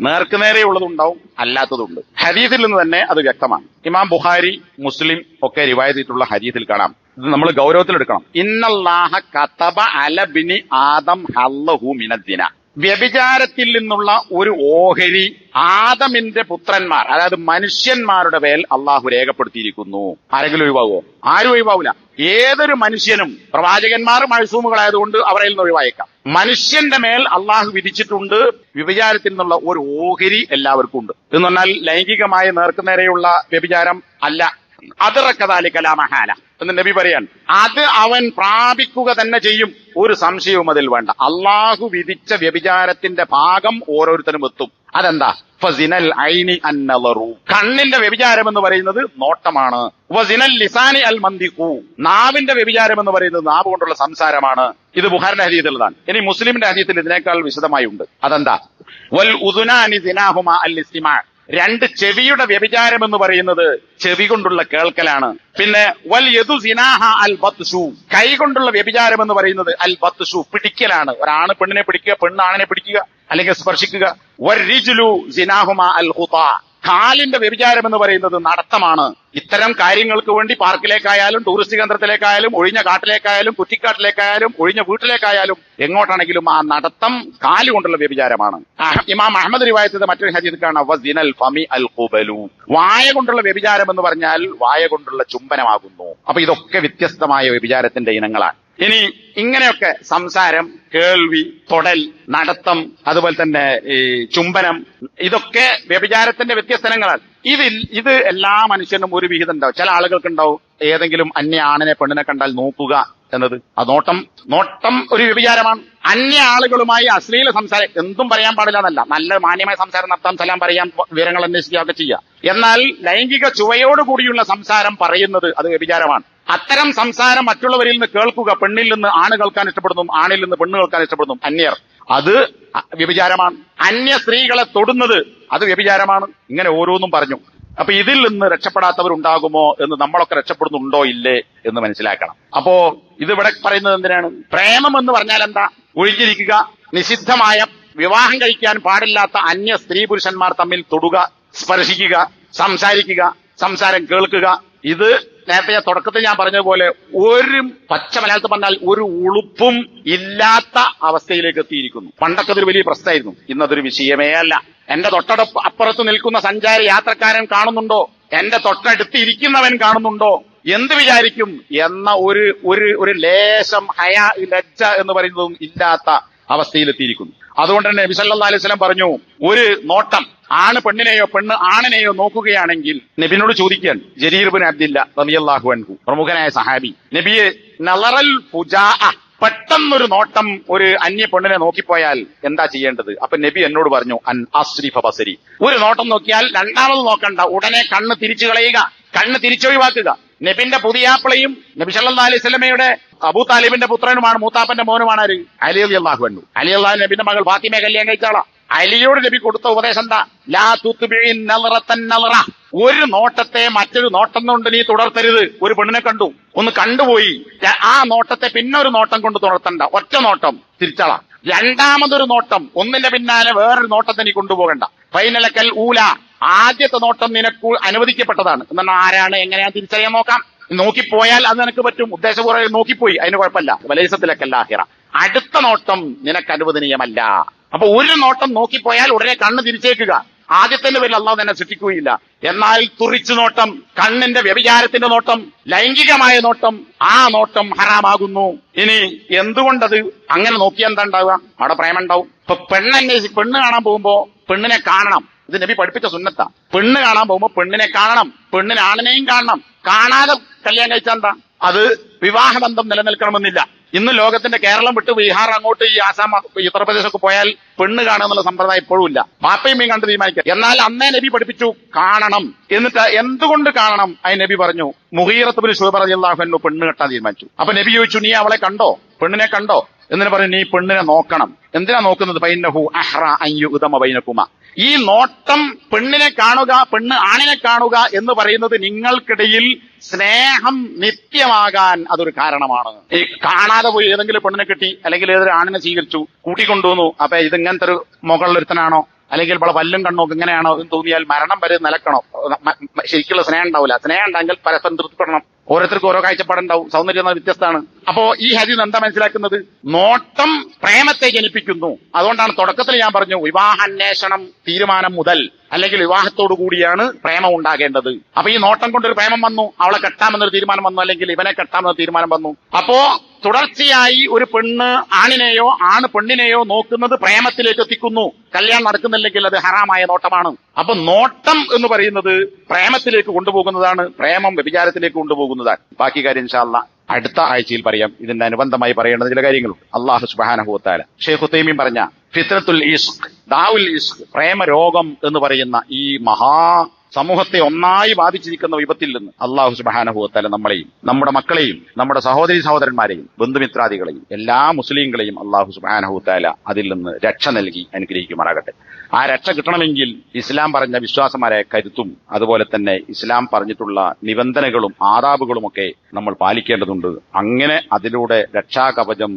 നേർക്കുനേരെയുള്ളതുണ്ടാവും, അല്ലാത്തതുണ്ട്. ഹദീസിൽ നിന്ന് തന്നെ അത് വ്യക്തമാണ്. ഇമാം ബുഖാരി, മുസ്ലിം ഒക്കെ റിവായത്ത് ചെയ്തിട്ടുള്ള ഹദീസിൽ കാണാം. ഇത് നമ്മൾ ഗൗരവത്തിലെടുക്കണം. ഇന്നല്ലാഹ കതബ അല ബിനി ആദം ഹല്ലഹു മിനദ്ദിന. വ്യഭിചാരത്തിൽ നിന്നുള്ള ഒരു ഓഹരി ആദമിന്റെ പുത്രന്മാർ, അതായത് മനുഷ്യന്മാരുടെ മേൽ അള്ളാഹു രേഖപ്പെടുത്തിയിരിക്കുന്നു. ആരെങ്കിലും ഒഴിവാകുമോ? ആരും ഒഴിവാവില്ല. ഏതൊരു മനുഷ്യനും, പ്രവാചകന്മാർ മഴസൂമുകളായതുകൊണ്ട് അവരിൽ നിന്ന് ഒഴിവായേക്കാം. മനുഷ്യന്റെ മേൽ അള്ളാഹു വിധിച്ചിട്ടുണ്ട് വ്യഭിചാരത്തിൽ നിന്നുള്ള ഒരു ഓഹരി എല്ലാവർക്കും ഉണ്ട്. എന്ന് പറഞ്ഞാൽ ലൈംഗികമായ നേർക്കുനേരെയുള്ള വ്യഭിചാരം അല്ല. അതറക്കതാലി കലാമഹാല എന്ന് നബി പറയാൻ, അത് അവൻ പ്രാപിക്കുക തന്നെ ചെയ്യും, ഒരു സംശയവും അതിൽ വേണ്ട. അള്ളാഹു വിധിച്ച വ്യഭിചാരത്തിന്റെ ഭാഗം ഓരോരുത്തരും എത്തും. അതെന്താ? ഫസിനൽ ഐനി അന്നളറു, കണ്ണിന്റെ വ്യഭിചാരം എന്ന് പറയുന്നത് നോട്ടമാണ്. വസിനൽ ലിസാനി അൽ മന്ദിഖു, നാവിന്റെ വ്യഭിചാരം എന്ന് പറയുന്നത് നാവ് കൊണ്ടുള്ള സംസാരമാണ്. ഇത് ബുഖാരിന്റെ ഹദീസിലുള്ളതാണ്. ഇനി മുസ്ലിമിന്റെ ഹദീസിൽ ഇതിനേക്കാൾ വിശദമായി ഉണ്ട്. അതെന്താ? വൽ ഉദുനാനി സിനാഹുമാ അൽ ഇസ്തിമാ, രണ്ട് ചെവിയുടെ വ്യഭിചാരം എന്ന് പറയുന്നത് ചെവി കൊണ്ടുള്ള കേൾക്കലാണ്. പിന്നെ വൽ യദു സിനാഹ അൽ ബത്ഷു, കൈ കൊണ്ടുള്ള വ്യഭിചാരം എന്ന് പറയുന്നത് അൽ ബത്ഷു, പിടിക്കലാണ്. ഒരാണ് പെണ്ണിനെ പിടിക്കുക, പെണ്ണ് ആണിനെ പിടിക്കുക അല്ലെങ്കിൽ സ്പർശിക്കുക. വൽരിജ്ലു സിനാഹുമാ അൽ ഖുതാ, കാലിന്റെ വ്യഭിചാരം എന്ന് പറയുന്നത് നടത്തമാണ്. ഇത്തരം കാര്യങ്ങൾക്ക് വേണ്ടി പാർക്കിലേക്കായാലും ടൂറിസ്റ്റ് കേന്ദ്രത്തിലേക്കായാലും ഒഴിഞ്ഞ കാട്ടിലേക്കായാലും കുറ്റിക്കാട്ടിലേക്കായാലും ഒഴിഞ്ഞ വീട്ടിലേക്കായാലും എങ്ങോട്ടാണെങ്കിലും ആ നടത്തം കാലുകൊണ്ടുള്ള വ്യഭിചാരമാണ്. ഇമാം അഹ്മദ് റിവായത്ത് ചെയ്ത മറ്റൊരു ഹദീസ് കാണാം, വസിനൽ ഫമി അൽ ഖുബലു, വായ കൊണ്ടുള്ള വ്യഭിചാരം എന്ന് പറഞ്ഞാൽ വായ കൊണ്ടുള്ള ചുംബനമാകുന്നു. അപ്പൊ ഇതൊക്കെ വ്യത്യസ്തമായ വ്യഭിചാരത്തിന്റെ ഇനങ്ങളാണ്. ഇനി ഇങ്ങനെയൊക്കെ സംസാരം, കേൾവി, തൊടൽ, നടത്തം, അതുപോലെ തന്നെ ഈ ചുംബനം, ഇതൊക്കെ വ്യഭിചാരത്തിന്റെ വ്യത്യസ്ത ഇനങ്ങളാണ്. ഇത് എല്ലാ മനുഷ്യനും ഒരു വിഹിതം ഉണ്ടാവും. ചില ആളുകൾക്ക് ഉണ്ടാവും ഏതെങ്കിലും അന്യ ആണിനെ പെണ്ണിനെ കണ്ടാൽ നോക്കുക എന്നത്. ആ നോട്ടം ഒരു വ്യഭിചാരമാണ്. അന്യ ആളുകളുമായി അശ്ലീല സംസാരം, എന്തും പറയാൻ പാടില്ല എന്നല്ല, നല്ല മാന്യമായ സംസാരം നടത്താം, സലാം പറയാം, വിവരങ്ങൾ അന്വേഷിക്കുകയൊക്കെ ചെയ്യാം. എന്നാൽ ലൈംഗിക ചുവയോടുകൂടിയുള്ള സംസാരം പറയുന്നത് അത് വ്യഭിചാരമാണ്. അത്തരം സംസാരം മറ്റുള്ളവരിൽ നിന്ന് കേൾക്കുക, പെണ്ണിൽ നിന്ന് ആണ് കേൾക്കാൻ ഇഷ്ടപ്പെടുന്നു, ആണിൽ നിന്ന് പെണ്ണ് കേൾക്കാൻ ഇഷ്ടപ്പെടുന്നു, അന്യർ, അത് വ്യഭിചാരമാണ്. അന്യ സ്ത്രീകളെ തൊടുന്നത് അത് വ്യഭിചാരമാണ്. ഇങ്ങനെ ഓരോന്നും പറഞ്ഞു. അപ്പൊ ഇതിൽ നിന്ന് രക്ഷപ്പെടാത്തവരുണ്ടാകുമോ എന്ന് നമ്മളൊക്കെ രക്ഷപ്പെടുന്നുണ്ടോ ഇല്ലേ എന്ന് മനസ്സിലാക്കണം. അപ്പോ ഇതിവിടെ പറയുന്നത് എന്തിനാണ്? പ്രേമം എന്ന് പറഞ്ഞാൽ എന്താ? ഒഴിഞ്ഞിരിക്കുക, നിഷിദ്ധമായ, വിവാഹം കഴിക്കാൻ പാടില്ലാത്ത അന്യ സ്ത്രീ പുരുഷന്മാർ തമ്മിൽ തൊടുക, സ്പർശിക്കുക, സംസാരിക്കുക, സംസാരം കേൾക്കുക. ഇത് നേരത്തെ തുടക്കത്തിൽ ഞാൻ പറഞ്ഞതുപോലെ ഒരു പച്ച മലയാളത്തിൽ പറഞ്ഞാൽ ഒരു ഉളുപ്പും ഇല്ലാത്ത അവസ്ഥയിലേക്ക് എത്തിയിരിക്കുന്നു. പണ്ടൊക്കെ അതൊരു വലിയ പ്രശ്നമായിരുന്നു, ഇന്നതൊരു വിഷയമേ അല്ല. എന്റെ അപ്പുറത്ത് നിൽക്കുന്ന സഞ്ചാരി യാത്രക്കാരൻ കാണുന്നുണ്ടോ, എന്റെ തൊട്ടടുത്ത് ഇരിക്കുന്നവൻ കാണുന്നുണ്ടോ, എന്ത് വിചാരിക്കും എന്ന ഒരു ലേശം ഹയാ, ലജ്ജ എന്ന് പറയുന്നതും ഇല്ലാത്ത അവസ്ഥയിലെത്തിയിരിക്കുന്നു. അതുകൊണ്ട് തന്നെ നബി സല്ലല്ലാഹു അലൈഹി വസല്ലം പറഞ്ഞു, ഒരു നോട്ടം ആണ് പെണ്ണിനെയോ പെണ്ണ് ആണിനെയോ നോക്കുകയാണെങ്കിൽ നബിനോട് ചോദിക്കാൻ, ജരീർ ഇബ്നു അബ്ദില്ല റളിയല്ലാഹു അൻഹു, പ്രമുഖനായ സഹാബി, നബിയെ നളറൽ ഫുജാഅ, പെട്ടെന്നൊരു നോട്ടം ഒരു അന്യ പെണ്ണിനെ നോക്കിപ്പോയാൽ എന്താ ചെയ്യേണ്ടത്? അപ്പൊ നബി എന്നോട് പറഞ്ഞു, അൻ അസ്രിഫ ബസരി, ഒരു നോട്ടം നോക്കിയാൽ രണ്ടാമത് നോക്കണ്ട, ഉടനെ കണ്ണ് തിരിച്ചു കളയുക, കണ്ണ് തിരിച്ചൊഴിവാക്കുക. നബിന്റെ പുതിയാപ്പിളയും നബി സല്ലല്ലാഹു അലൈഹി വസല്ലമയുടെ അബൂ താലിബിന്റെ പുത്രനുമാണ്, മൂത്താപ്പന്റെ മോനുമാണ് ആര്? അലി റളിയല്ലാഹു അൻഹു. അലി റളിയല്ലാഹു നബിന്റെ മകൾ ഫാത്തിമയെ കല്യാണം കഴിച്ചാളാ. അലിയോട് നബി കൊടുത്ത ഉപദേശം എന്താ? ലാ തുത്ബിഇൻ നളറത്തൻ നളറ, ഒരു നോട്ടത്തെ മറ്റൊരു നോട്ടം കൊണ്ട് നീ തുടർത്തരുത്. ഒരു പെണ്ണിനെ കണ്ടു, ഒന്ന് കണ്ടുപോയി, ആ നോട്ടത്തെ പിന്നെ ഒരു നോട്ടം കൊണ്ട് തുടർത്തണ്ട, ഒറ്റ നോട്ടം തിരിച്ചാളാ. രണ്ടാമതൊരു നോട്ടം, ഒന്നിന്റെ പിന്നാലെ വേറൊരു നോട്ടത്തെ നീ കൊണ്ടുപോകണ്ട. ഫൈനലക്കൽ ഊല, ആദ്യത്തെ നോട്ടം നിനക്ക് അനുവദിക്കപ്പെട്ടതാണ്. എന്നാൽ ആരാണ്, എങ്ങനെയാ തിരിച്ചറിയാൻ നോക്കാം. നോക്കിപ്പോയാൽ അത് നിനക്ക് പറ്റും, ഉദ്ദേശപൂർവ്വം നോക്കിപ്പോയി, അതിന് കുഴപ്പമില്ല. വലൈസത്തിലക്കല്ലാഹിറ, അടുത്ത നോട്ടം നിനക്ക് അനുവദനീയമല്ല. അപ്പൊ ഒരു നോട്ടം നോക്കിപ്പോയാൽ ഉടനെ കണ്ണ് തിരിച്ചേക്കുക. ആദ്യത്തിന്റെ പേരിൽ അള്ളാഹു തന്നെ സൃഷ്ടിക്കുകയില്ല. എന്നാൽ തുറിച്ചു നോട്ടം, കണ്ണിന്റെ വ്യഭിചാരത്തിന്റെ നോട്ടം, ലൈംഗികമായ നോട്ടം, ആ നോട്ടം ഹറാമാകുന്നു. ഇനി എന്തുകൊണ്ടത് അങ്ങനെ നോക്കിയാൽ എന്താ ഉണ്ടാവുക? അവിടെ പ്രേമം ഉണ്ടാവും. ഇപ്പൊ പെണ്ണ് കാണാൻ പോകുമ്പോ പെണ്ണിനെ കാണണം, ഇത് നബി പഠിപ്പിച്ച സുന്നത്താ. പെണ്ണ് കാണാൻ പോകുമ്പോ പെണ്ണിനെ കാണണം, പെണ്ണിന് ആണിനെയും കാണണം. കാണാതെ കല്യാണം കഴിച്ചാൽ എന്താ? അത് വിവാഹബന്ധം നിലനിൽക്കണമെന്നില്ല. ഇന്ന് ലോകത്തിന്റെ കേരളം വിട്ട് ബീഹാർ അങ്ങോട്ട് ഈ ആസാം ഉത്തർപ്രദേശൊക്കെ പോയാൽ പെണ്ണ് കാണുന്നുള്ള സമ്പ്രദായം ഇപ്പോഴും ഇല്ല. ബാപ്പയും മീൻ കണ്ട് തീരുമാനിക്കുക. എന്നാൽ അന്നേ നബി പഠിപ്പിച്ചു കാണണം. എന്നിട്ട് എന്തുകൊണ്ട് കാണണം? അതിന് നബി പറഞ്ഞു, മുഗീറത്ത് ബിൻ ശുഅബ റളിയല്ലാഹു അൻഹു പെണ്ണ് കെട്ടാൻ തീരുമാനിച്ചു. അപ്പൊ നബി ചോദിച്ചു, നീ അവളെ കണ്ടോ? പെണ്ണിനെ കണ്ടോ? എന്നിട്ട് പറഞ്ഞു, നീ പെണ്ണിനെ നോക്കണം. എന്തിനാ നോക്കുന്നത്? ഫൈന്നഹു അഹ്റാ അൻ യുഖ്ദമ ബൈനകുമാ. ഈ നോട്ടം, പെണ്ണിനെ കാണുക, പെണ്ണ് ആണിനെ കാണുക എന്ന് പറയുന്നത് നിങ്ങൾക്കിടയിൽ സ്നേഹം നിത്യമാകാൻ അതൊരു കാരണമാണ്. ഈ കാണാതെ പോയി ഏതെങ്കിലും പെണ്ണിനെ കിട്ടി, അല്ലെങ്കിൽ ഏതൊരു ആണിനെ സ്വീകരിച്ചു, കൂട്ടിക്കൊണ്ടുവന്നു, അപ്പൊ ഇത് ഇങ്ങനത്തെ ഒരു മുകളിലൊരുത്തനാണോ, അല്ലെങ്കിൽ ഇവിടെ വല്ലും കണ്ണോക്ക് ഇങ്ങനെയാണോ എന്ന് തോന്നിയാൽ മരണം വരെ നിലക്കണോ? ശരിക്കുള്ള സ്നേഹം ഉണ്ടാവില്ല. സ്നേഹം ഉണ്ടെങ്കിൽ പരസ്പരം തൃപ്തിപ്പെടണം. ഓരോരുത്തർക്കും ഓരോ കാഴ്ചപ്പാടുണ്ടാവും. സൗന്ദര്യം വ്യത്യസ്തമാണ്. അപ്പോ ഈ ഹദീസ് എന്താ മനസ്സിലാക്കുന്നത്? നോട്ടം പ്രേമത്തെ ജനിപ്പിക്കുന്നു. അതുകൊണ്ടാണ് തുടക്കത്തിൽ ഞാൻ പറഞ്ഞു, വിവാഹാന്വേഷണം തീരുമാനം മുതൽ, അല്ലെങ്കിൽ വിവാഹത്തോടു കൂടിയാണ് പ്രേമം ഉണ്ടാകേണ്ടത്. അപ്പൊ ഈ നോട്ടം കൊണ്ടൊരു പ്രേമം വന്നു, അവളെ കെട്ടാമെന്നൊരു തീരുമാനം വന്നു, അല്ലെങ്കിൽ ഇവനെ കെട്ടാമെന്നൊരു തീരുമാനം വന്നു. അപ്പോ തുടർച്ചയായി ഒരു പെണ്ണ് ആണിനെയോ ആണ് പെണ്ണിനെയോ നോക്കുന്നത് പ്രേമത്തിലേക്ക് എത്തിക്കുന്നു. കല്യാണം നടക്കുന്നില്ലെങ്കിൽ അത് ഹറാമായ നോട്ടമാണ്. അപ്പൊ നോട്ടം എന്ന് പറയുന്നത് പ്രേമത്തിലേക്ക് കൊണ്ടുപോകുന്നതാണ്, പ്രേമം വ്യഭിചാരത്തിലേക്ക് കൊണ്ടുപോകുന്നതാണ്. ബാക്കി കാര്യം ഇൻഷാ അല്ലാഹ് അടുത്ത ആഴ്ചയിൽ പറയാം. ഇതിന്റെ അനുബന്ധമായി പറയേണ്ട ചില കാര്യങ്ങളുണ്ട്. അല്ലാഹു സുബ്ഹാനഹു വ തആല ഷെയ്ഖ് ഉത്തൈമീൻ പറഞ്ഞ ഫിത്റത്തുൽ ഇസ്ഖ്, ദാഉൽ ഇസ്ഖ്, പ്രേമരോഗം എന്ന് പറയുന്ന ഈ മഹാ സമൂഹത്തെ ഒന്നായി ബാധിച്ചിരിക്കുന്ന വിപത്തിൽ നിന്ന് അല്ലാഹു സുബ്ഹാനഹു വ തആല നമ്മളെയും നമ്മുടെ മക്കളെയും നമ്മുടെ സഹോദരി സഹോദരന്മാരെയും ബന്ധുമിത്രാദികളെയും എല്ലാ മുസ്ലിങ്ങളെയും അല്ലാഹു സുബ്ഹാനഹു വ തആല അതിൽ നിന്ന് രക്ഷ നൽകി അനുഗ്രഹിക്കുമാറാകട്ടെ. ആ രക്ഷ കിട്ടണമെങ്കിൽ ഇസ്ലാം പറഞ്ഞ വിശ്വാസമായ കരുത്തും അതുപോലെ തന്നെ ഇസ്ലാം പറഞ്ഞിട്ടുള്ള നിബന്ധനകളും ആദാബുകളുമൊക്കെ നമ്മൾ പാലിക്കേണ്ടതുണ്ട്. അങ്ങനെ അതിലൂടെ രക്ഷാകവചം